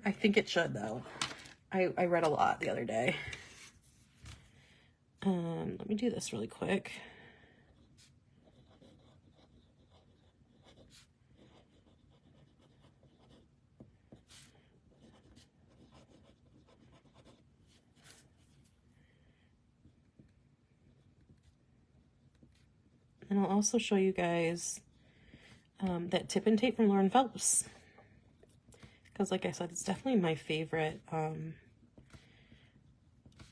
[SPEAKER 1] I think it should though. I read a lot the other day. Let me do this really quick. And I'll also show you guys that tip and tape from Lauren Phelps. Because like I said, it's definitely my favorite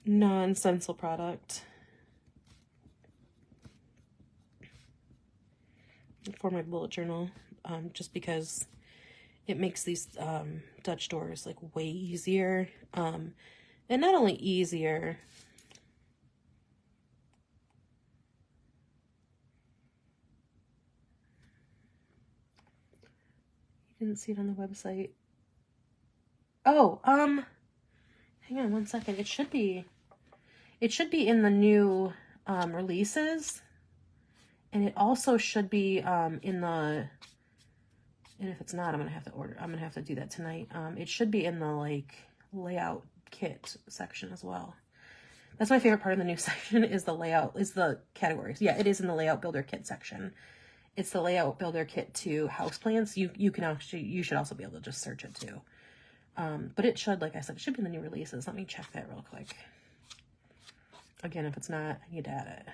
[SPEAKER 1] non-stencil product for my bullet journal, just because it makes these Dutch doors like way easier. And not only easier, you didn't see it on the website. Oh, hang on one second. It should be in the new releases, and it also should be in the, and if it's not, I'm gonna have to do that tonight. It should be in the like layout kit section as well. That's my favorite part of the new section is the categories. Yeah, it is in the layout builder kit section. It's the layout builder kit to houseplants. You should also be able to just search it too. But it should, like I said, it should be in the new releases. Let me check that real quick. Again, if it's not, I need to add it.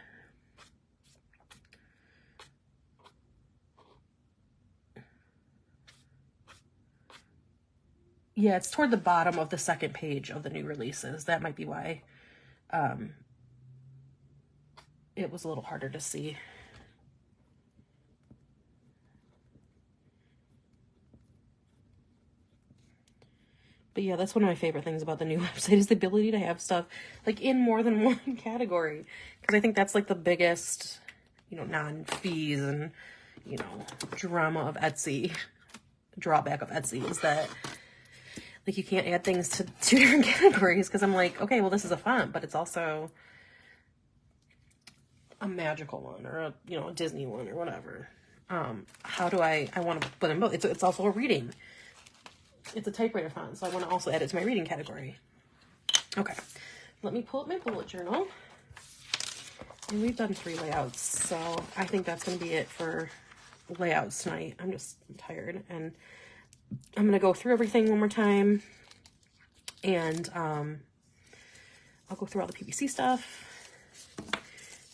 [SPEAKER 1] Yeah, it's toward the bottom of the second page of the new releases. That might be why it was a little harder to see. But yeah, that's one of my favorite things about the new website is the ability to have stuff like in more than one category. Because I think that's like the biggest, non-fees and, drama of Etsy, drawback of Etsy is that like you can't add things to 2 different categories because I'm like, okay, well, this is a font, but it's also a magical one or a Disney one or whatever. How do I want to put them both? It's also a reading. It's a typewriter font, so I want to also add it to my reading category. Okay, let me pull up my bullet journal. And we've done 3 layouts, so I think that's going to be it for layouts tonight. I'm tired, and I'm going to go through everything one more time, and I'll go through all the PVC stuff,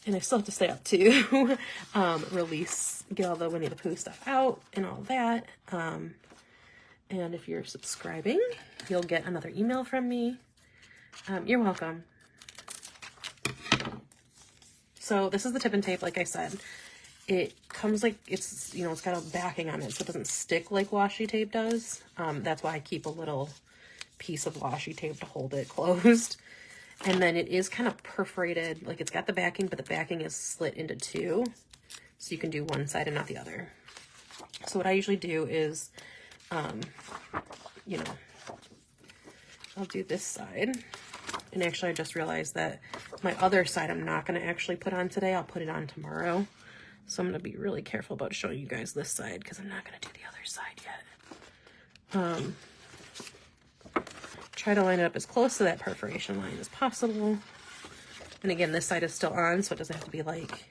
[SPEAKER 1] and I still have to stay up to get all the Winnie the Pooh stuff out and all that. And if you're subscribing, you'll get another email from me. You're welcome. So this is the tip and tape, like I said. It comes like it's got a backing on it, so it doesn't stick like washi tape does. That's why I keep a little piece of washi tape to hold it closed. And then it is kind of perforated, like it's got the backing, but the backing is slit into 2. So you can do one side and not the other. So what I usually do is, I'll do this side. And actually I just realized that my other side I'm not going to actually put on today. I'll put it on tomorrow. So I'm going to be really careful about showing you guys this side because I'm not going to do the other side yet. Try to line it up as close to that perforation line as possible. And again, this side is still on, so it doesn't have to be like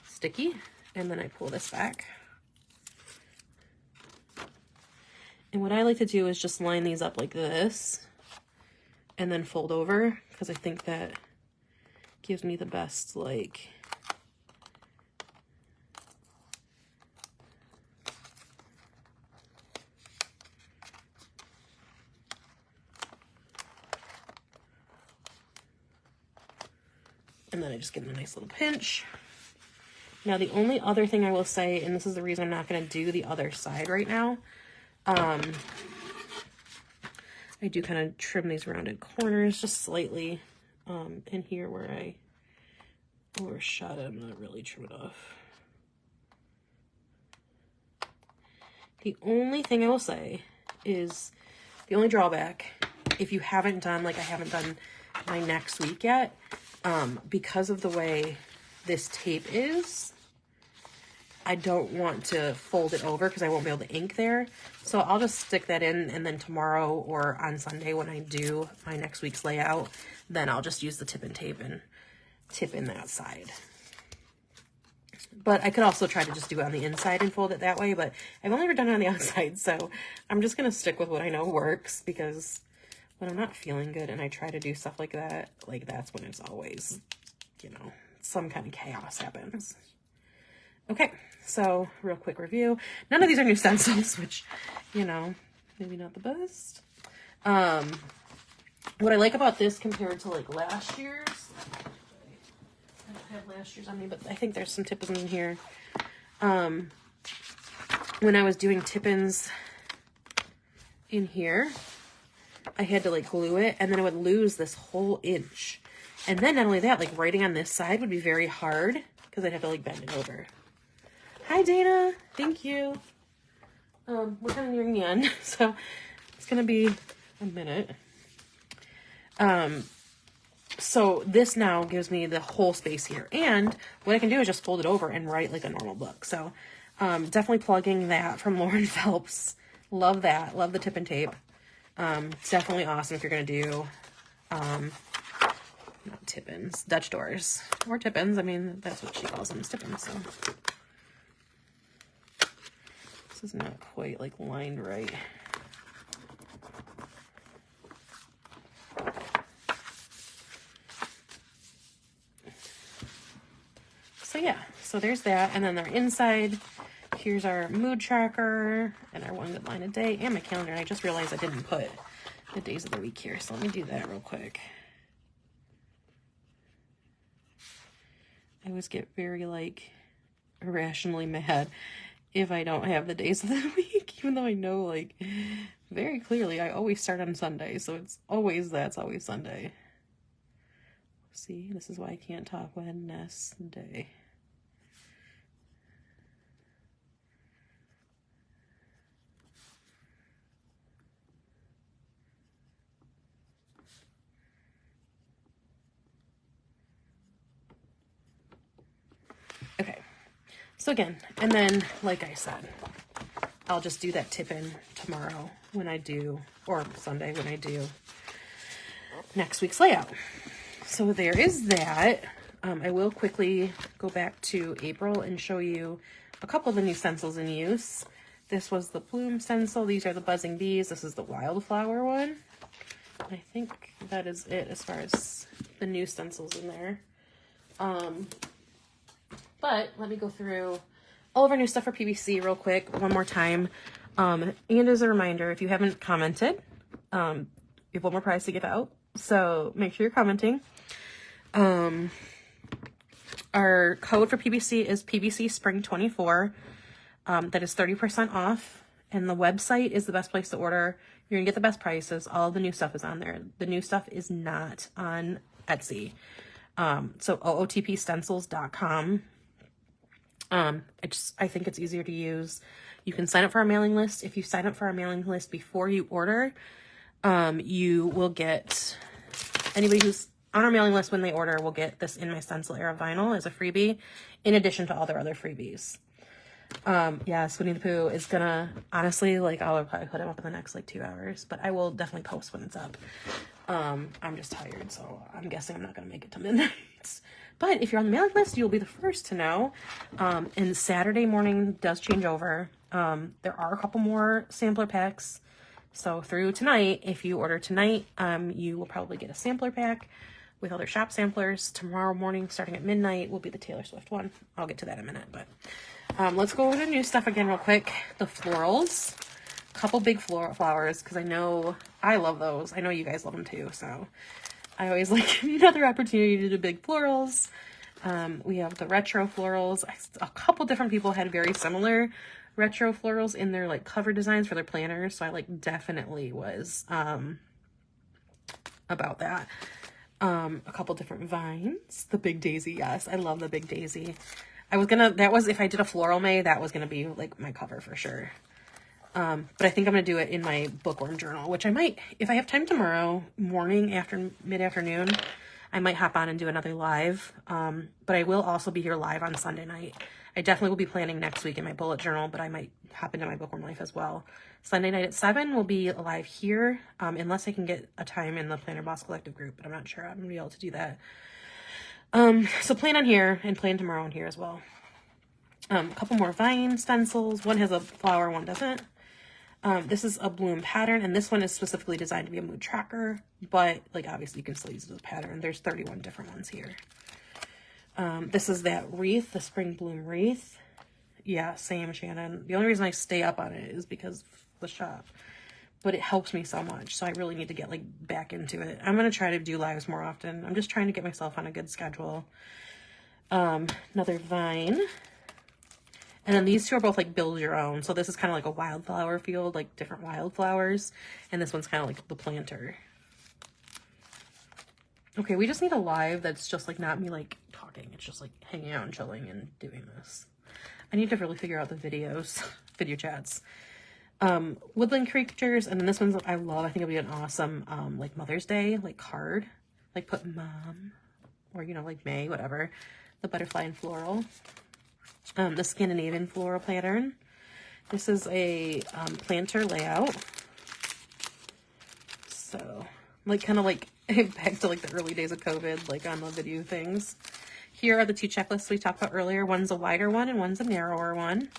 [SPEAKER 1] sticky. And then I pull this back. And what I like to do is just line these up like this and then fold over because I think that gives me the best like and then I just give them a nice little pinch. Now the only other thing I will say, and this is the reason I'm not going to do the other side right now, I do kind of trim these rounded corners just slightly in here where I overshot it. I'm going to really trim it off. The only thing I will say is the only drawback, if you haven't done, like I haven't done my next week yet, because of the way this tape is, I don't want to fold it over because I won't be able to ink there. So I'll just stick that in, and then tomorrow or on Sunday when I do my next week's layout, then I'll just use the tip and tape and tip in that side. But I could also try to just do it on the inside and fold it that way, but I've only ever done it on the outside, so I'm just going to stick with what I know works, because when I'm not feeling good and I try to do stuff like that, like that's when it's always, some kind of chaos happens. Okay, so real quick review. None of these are new stencils, which, maybe not the best. What I like about this compared to like last year's, I don't have last year's on me, but I think there's some tip-ins in here. When I was doing tip-ins in here, I had to like glue it, and then I would lose this whole inch. And then not only that, like writing on this side would be very hard because I'd have to like bend it over. Hi Dana, thank you. We're kind of nearing the end, so it's gonna be a minute. So this now gives me the whole space here, and what I can do is just fold it over and write like a normal book. So definitely plugging that from Lauren Phelps. Love that. Love the tip and tape. It's definitely awesome if you're gonna do not tip-ins, Dutch doors or tip-ins. I mean, that's what she calls them, is tip-ins. So this is not quite like lined right. So yeah, so there's that. And then our inside, here's our mood tracker and our one good line a day and my calendar. And I just realized I didn't put the days of the week here. So let me do that real quick. I always get very like irrationally mad if I don't have the days of the week, even though I know like very clearly I always start on Sunday. So it's always, that's always Sunday. See, this is why I can't talk Wednesday. Okay, so again, and then like I said, I'll just do that tip in tomorrow when I do, or Sunday when I do next week's layout. So there is that. I will quickly go back to April and show you a couple of the new stencils in use. This was the bloom stencil. These are the buzzing bees. This is the wildflower one. I think that is it as far as the new stencils in there. But let me go through all of our new stuff for PVC real quick one more time. And as a reminder, if you haven't commented, you have one more prize to give out. So make sure you're commenting. Our code for PVC is PVC Spring 24. That is 30% off. And the website is the best place to order. You're gonna get the best prices. All the new stuff is on there. The new stuff is not on Etsy. So ootpstencils.com. I think it's easier to use. You can sign up for our mailing list. If you sign up for our mailing list before you order, you will get, anybody who's on our mailing list when they order will get this In My Stencil Era vinyl as a freebie, in addition to all their other freebies. Yes, Winnie the Pooh is gonna, honestly, like, I'll probably put him up in the next, like, 2 hours, but I will definitely post when it's up. I'm just tired, so I'm guessing I'm not gonna make it to midnight. But if you're on the mailing list, you'll be the first to know. And Saturday morning does change over. There are a couple more sampler packs. So through tonight, if you order tonight, you will probably get a sampler pack with other shop samplers. Tomorrow morning, starting at midnight, will be the Taylor Swift one. I'll get to that in a minute, but let's go over the new stuff again real quick. The florals. Couple big flowers, because I know I love those. I know you guys love them too, so I always like another opportunity to do big florals. We have the retro florals. A couple different people had very similar retro florals in their like cover designs for their planners, so I like definitely was about that. A couple different vines. The big daisy, yes, I love the big daisy. That was, if I did a floral May, that was gonna be like my cover for sure. But I think I'm gonna do it in my bookworm journal, which I might, if I have time tomorrow morning after mid-afternoon, I might hop on and do another live. But I will also be here live on Sunday night. I definitely will be planning next week in my bullet journal, but I might hop into my bookworm life as well. Sunday night at 7 will be live here, unless I can get a time in the Planner Boss Collective group, but I'm not sure I'm gonna be able to do that. So plan on here and plan tomorrow on here as well. A couple more vine stencils. One has a flower, one doesn't. This is a bloom pattern, and this one is specifically designed to be a mood tracker, but like obviously you can still use it as a pattern. There's 31 different ones here. This is that wreath, the spring bloom wreath. Yeah, same, Shannon. The only reason I stay up on it is because of the shop. but it helps me so much. So I really need to get like back into it. I'm going to try to do lives more often. I'm just trying to get myself on a good schedule. Another vine. And then these two are both like build your own. So this is kind of like a wildflower field, like different wildflowers. And this one's kind of like the planter. Okay, we just need a live that's just like not me like talking. It's just like hanging out and chilling and doing this. I need to really figure out the videos, video chats. Woodland creatures, and then this one's I love. I think it'll be an awesome like Mother's Day like card. Like put mom or you know like May, whatever. The butterfly and floral. The Scandinavian floral pattern. This is a planter layout. So like kind of like back to like the early days of COVID, like on the video things. Here are the two checklists we talked about earlier. One's a wider one and one's a narrower one.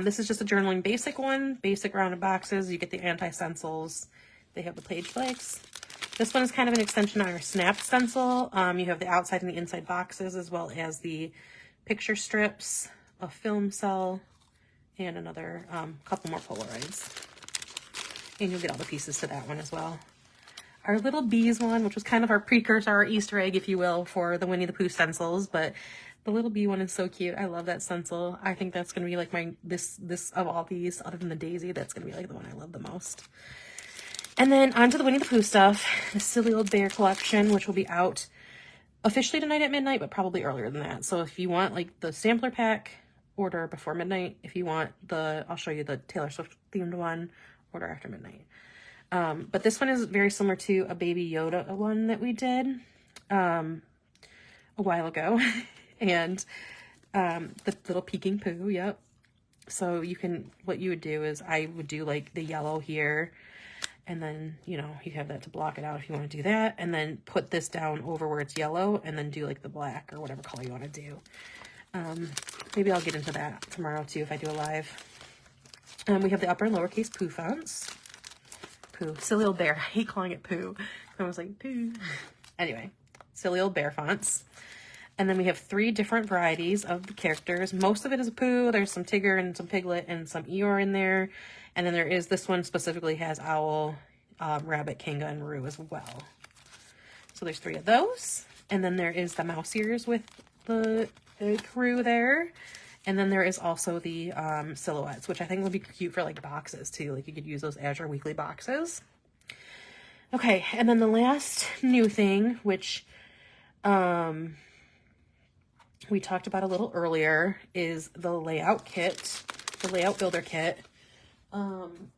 [SPEAKER 1] This is just a journaling basic one. Basic rounded boxes. You get the anti-stencils. They have the page flags. This one is kind of an extension on our snap stencil. You have the outside and the inside boxes, as well as the picture strips, a film cell, and another couple more Polaroids. And you'll get all the pieces to that one as well. Our little bees one, which was kind of our precursor, our Easter egg, if you will, for the Winnie the Pooh stencils, but the little bee one is so cute. I love that stencil. I think that's going to be like my, this of all these, other than the daisy, that's going to be like the one I love the most. And then onto the Winnie the Pooh stuff, the Silly Old Bear collection, which will be out officially tonight at midnight, but probably earlier than that. So if you want like the sampler pack, order before midnight. If you want the, I'll show you the Taylor Swift themed one, order after midnight. But this one is very similar to a Baby Yoda one that we did a while ago. And the little peeking Pooh, yep. So you can, what you would do is I would do like the yellow here. And then, you know, you have that to block it out if you want to do that. And then put this down over where it's yellow and then do like the black or whatever color you want to do. Maybe I'll get into that tomorrow too if I do a live. We have the upper and lowercase Pooh fonts. Pooh. Silly Old Bear. I hate calling it Pooh. I was like, Pooh. Anyway, Silly Old Bear fonts. And then we have 3 different varieties of the characters. Most of it is a Pooh. There's some Tigger and some Piglet and some Eeyore in there. And then there is, this one specifically has Owl, Rabbit, Kanga, and Roo as well. So there's 3 of those. And then there is the mouse ears with the crew there. And then there is also the silhouettes, which I think would be cute for like boxes too. Like you could use those as your weekly boxes. Okay, and then the last new thing, which we talked about a little earlier, is the layout kit, the layout builder kit.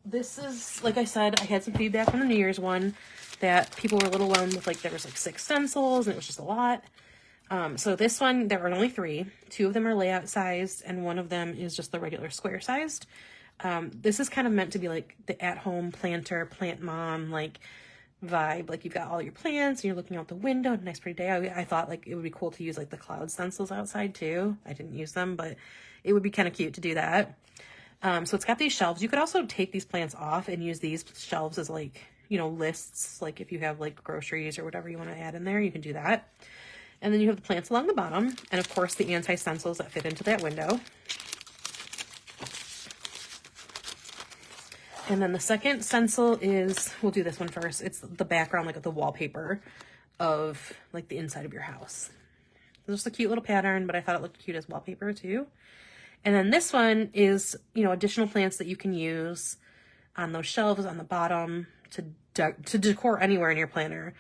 [SPEAKER 1] This is, like I said, I had some feedback from the New Year's one that people were a little whelmed with, like there was like 6 stencils and it was just a lot. So this one, there are only 3. 2 of them are layout sized and 1 of them is just the regular square sized. This is kind of meant to be like the at-home planter, plant mom, like vibe. Like you've got all your plants and you're looking out the window, nice pretty day. I thought like it would be cool to use like the cloud stencils outside too. I didn't use them, but it would be kind of cute to do that. So it's got these shelves. You could also take these plants off and use these shelves as like, you know, lists. Like if you have like groceries or whatever you want to add in there, you can do that. And then you have the plants along the bottom. And of course the anti-stencils that fit into that window. And then the second stencil is, we'll do this one first. It's the background, like the wallpaper of like the inside of your house. It's just a cute little pattern, but I thought it looked cute as wallpaper too. And then this one is, you know, additional plants that you can use on those shelves on the bottom to decor anywhere in your planner.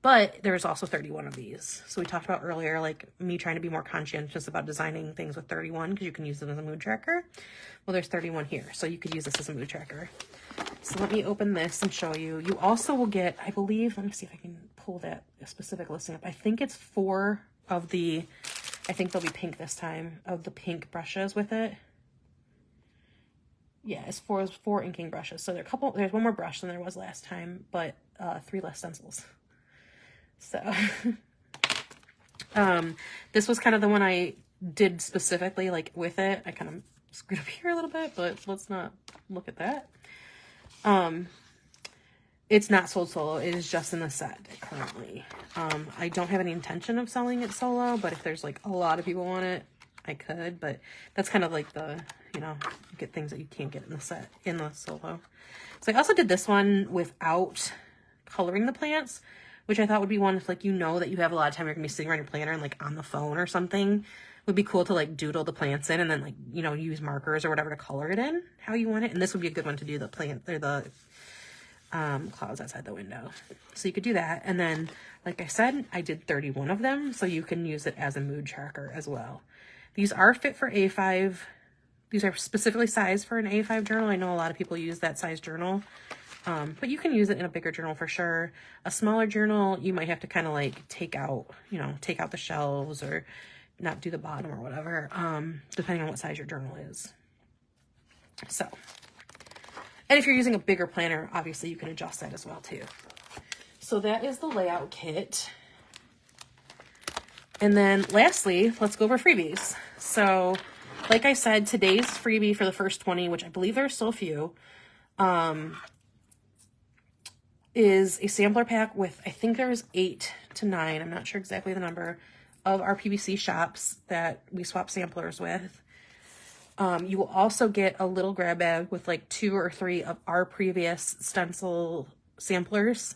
[SPEAKER 1] But there's also 31 of these. So we talked about earlier, like me trying to be more conscientious about designing things with 31 because you can use them as a mood tracker. Well, there's 31 here, so you could use this as a mood tracker. So let me open this and show you. You also will get, I believe, let me see if I can pull that specific listing up. I think it's 4 of the, I think they'll be pink this time, of the pink brushes with it. Yeah, it's 4 inking brushes. So there's 1 more brush than there was last time, but 3 less stencils. So, this was kind of the one I did specifically, like, with it. I kind of screwed up here a little bit, but let's not look at that. It's not sold solo. It is just in the set currently. I don't have any intention of selling it solo, but if there's, like, a lot of people want it, I could, but that's kind of like the, you know, get things that you can't get in the set, in the solo. So I also did this one without coloring the plants, which I thought would be one if, like, you know that you have a lot of time, you're gonna be sitting around your planner and, like, on the phone or something. Would be cool to, like, doodle the plants in and then, like, you know, use markers or whatever to color it in how you want it. And this would be a good one to do the plant, or the clouds outside the window. So you could do that. And then, like I said, I did 31 of them, so you can use it as a mood tracker as well. These are fit for A5. These are specifically sized for an A5 journal. I know a lot of people use that size journal, but you can use it in a bigger journal for sure. A smaller journal, you might have to kind of like take out, you know, take out the shelves or not do the bottom or whatever, depending on what size your journal is. So, and if you're using a bigger planner, obviously you can adjust that as well too. So that is the layout kit. And then lastly, let's go over freebies. So like I said, today's freebie for the first 20, which I believe there are still a few, is a sampler pack with, I think there's 8 to 9, I'm not sure exactly the number, of our PVC shops that we swap samplers with. You will also get a little grab bag with like 2 or 3 of our previous stencil samplers.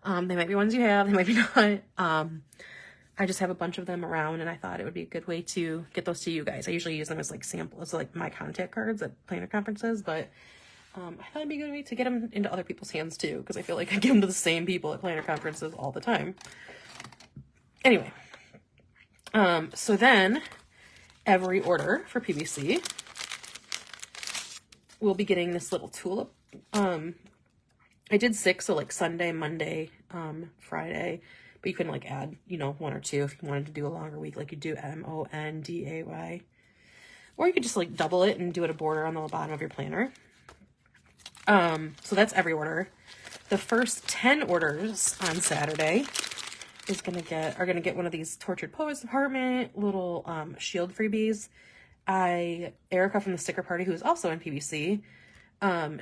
[SPEAKER 1] They might be ones you have, they might be not. I just have a bunch of them around and I thought it would be a good way to get those to you guys. I usually use them as like samples, so like my contact cards at planner conferences, but I thought it'd be a good way to get them into other people's hands too, because I feel like I give them to the same people at planner conferences all the time. Anyway, so then every order for PVC will be getting this little tulip. I did 6, so like Sunday, Monday, Friday, but you can like add, you know, 1 or 2 if you wanted to do a longer week, like you do MONDAY. Or you could just like double it and do it a border on the bottom of your planner. So that's every order. The first 10 orders on Saturday are gonna get one of these Tortured Poets Department little shield freebies. Erica from the sticker party, who is also in PVC,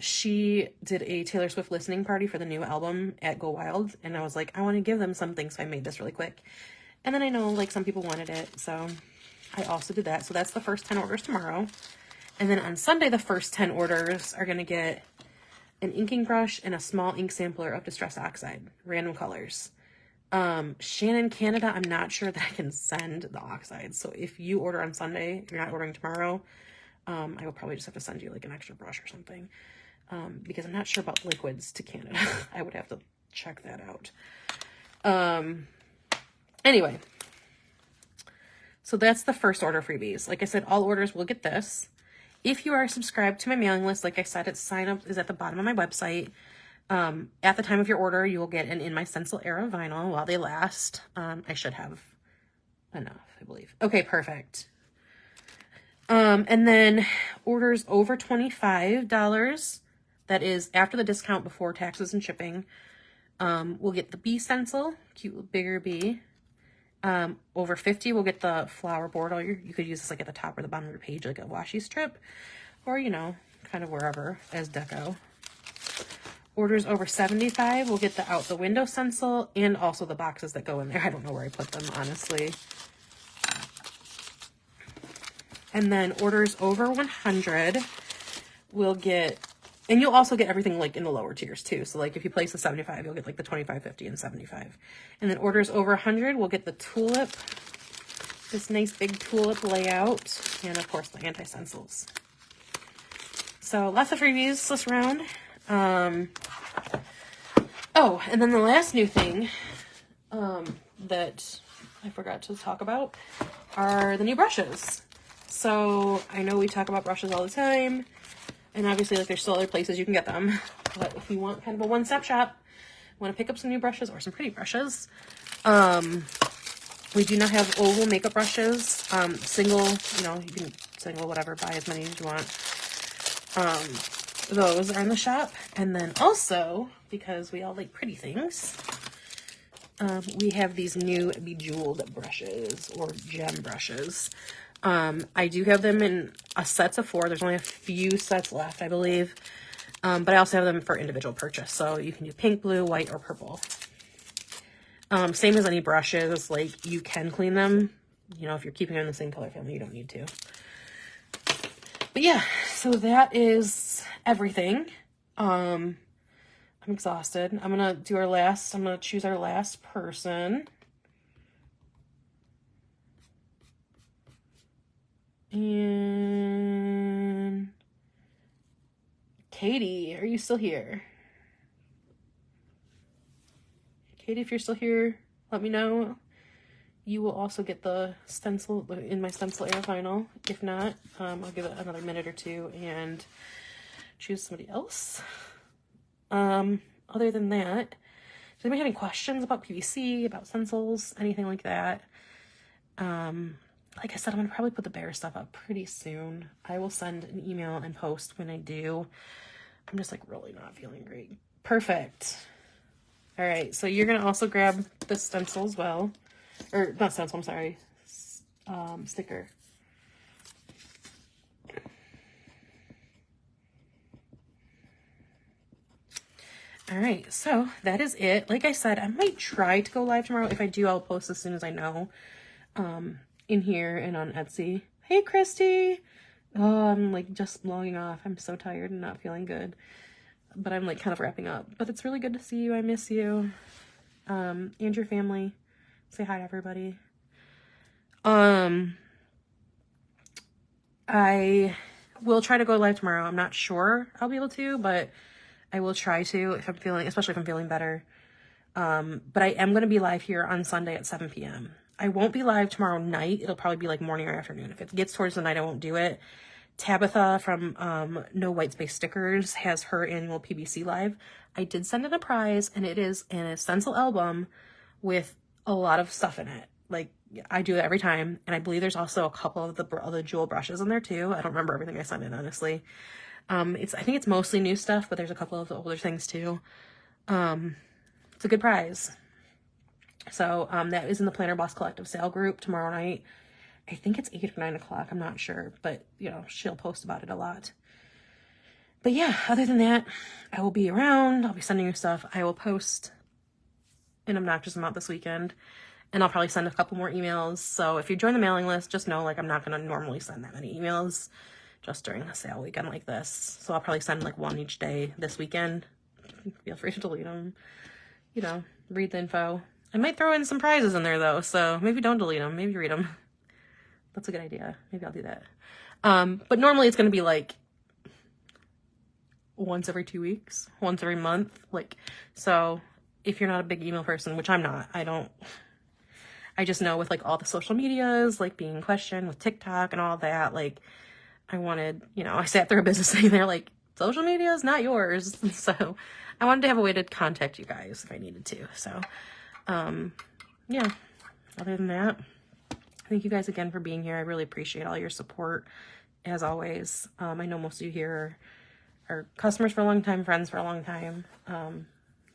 [SPEAKER 1] she did a Taylor Swift listening party for the new album at Go Wild, and I was like, I want to give them something, so I made this really quick. And then I know like some people wanted it, so I also did that. So that's the first 10 orders tomorrow. And then on Sunday, the first 10 orders are gonna get an inking brush and a small ink sampler of Distress Oxide, random colors. Shannon, Canada, I'm not sure that I can send the oxides. So if you order on Sunday, if you're not ordering tomorrow, I will probably just have to send you like an extra brush or something. Because I'm not sure about liquids to Canada. I would have to check that out. Anyway, so that's the first order freebies. Like I said, all orders will get this. If you are subscribed to my mailing list, like I said, its sign up is at the bottom of my website. At the time of your order, you will get an In My Stencil era vinyl while they last. I should have enough, I believe. Okay, perfect. And then orders over $25, that is after the discount, before taxes and shipping, we'll get the bee stencil, cute bigger bee. Over 50, we'll get the flower board. You could use this like at the top or the bottom of your page, like a washi strip, or, you know, kind of wherever as deco. Orders over 75, we'll get the out the window stencil and also the boxes that go in there. I don't know where I put them, honestly. And then orders over 100, we'll get, and you'll also get everything like in the lower tiers too. So like if you place a 75, you'll get like the 25, 50, and 75. And then orders over 100, we'll get the tulip, this nice big tulip layout, and of course the anti-stencils. So lots of freebies this round. Oh, and then the last new thing that I forgot to talk about are the new brushes. So I know we talk about brushes all the time, and obviously like there's still other places you can get them, but if you want kind of a one-stop shop, want to pick up some new brushes or some pretty brushes, we do now have oval makeup brushes, single, you know, you can single whatever, buy as many as you want. Those are in the shop. And then also, because we all like pretty things, we have these new bejeweled brushes or gem brushes. I do have them in a sets of 4. There's only a few sets left, I believe. But I also have them for individual purchase. So you can do pink, blue, white, or purple. Same as any brushes, like you can clean them you know, if you're keeping it in the same color family, you don't need to. But yeah, so that is everything. I'm exhausted. I'm gonna choose our last person. And Katie, are you still here? Katie, if you're still here, let me know. You will also get the stencil in my stencil air vinyl. If not, I'll give it another minute or two and choose somebody else. Other than that, does anybody have any questions about PVC, about stencils, anything like that? Like I said, I'm gonna probably put the bear stuff up pretty soon. I will send an email and post when I do. I'm just like really not feeling great. Perfect. All right, so you're gonna also grab the stencil as well. Or not stencil, I'm sorry. Sticker. All right, so that is it. Like I said, I might try to go live tomorrow. If I do, I'll post as soon as I know. In here and on Etsy. Hey, Christy. Oh, I'm like just logging off. I'm so tired and not feeling good. But I'm like kind of wrapping up. But it's really good to see you. I miss you. And your family. Say hi to everybody. I will try to go live tomorrow. I'm not sure I'll be able to, but I will try to if I'm feeling, especially if I'm feeling better. But I am going to be live here on Sunday at 7 p.m. I won't be live tomorrow night. It'll probably be like morning or afternoon. If it gets towards the night, I won't do it. Tabitha from No White Space Stickers has her annual PBC live. I did send in a prize, and it is an stencil album with a lot of stuff in it. Like, I do it every time, and I believe there's also a couple of the jewel brushes in there too. I don't remember everything I sent in, honestly. I think it's mostly new stuff, but there's a couple of the older things too. It's a good prize. So that is in the Planner Boss Collective sale group tomorrow night. I think it's 8 or 9 o'clock. I'm not sure, but you know, she'll post about it a lot. But yeah, other than that, I will be around. I'll be sending you stuff. I will post an obnoxious amount this weekend, and I'll probably send a couple more emails. So if you join the mailing list, just know like I'm not going to normally send that many emails just during a sale weekend like this. So I'll probably send like one each day this weekend. Feel free to delete them. You know, read the info. I might throw in some prizes in there though, so maybe don't delete them. Maybe read them. That's a good idea. Maybe I'll do that. But normally it's going to be like once every 2 weeks, once every month. Like, so if you're not a big email person, which I'm not, I just know with like all the social medias, like being questioned with TikTok and all that, like I wanted, you know, I sat through a business thing there, like social media is not yours. So I wanted to have a way to contact you guys if I needed to. So, yeah, other than that, thank you guys again for being here. I really appreciate all your support as always. I know most of you here are customers for a long time, friends for a long time.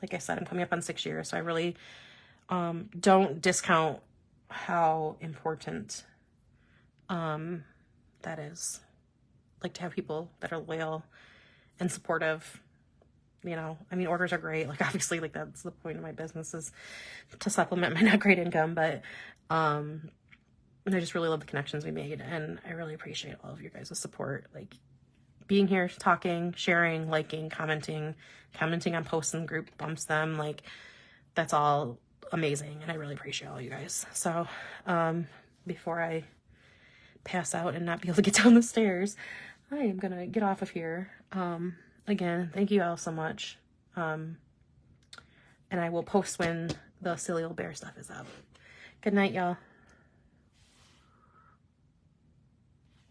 [SPEAKER 1] Like I said, I'm coming up on 6 years, so I really, don't discount how important, that is. Like to have people that are loyal and supportive. You know, I mean, orders are great. Like, obviously, like, that's the point of my business is to supplement my not great income. But, and I just really love the connections we made. And I really appreciate all of your guys' support. Like, being here, talking, sharing, liking, commenting on posts and group bumps them. Like, that's all amazing. And I really appreciate all you guys. So, before I pass out and not be able to get down the stairs, I am going to get off of here. Again, thank you all so much. And I will post when the silly old bear stuff is up. Good night, y'all.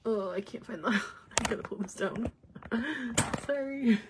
[SPEAKER 1] Oh, I can't find the... I gotta pull this down. Sorry.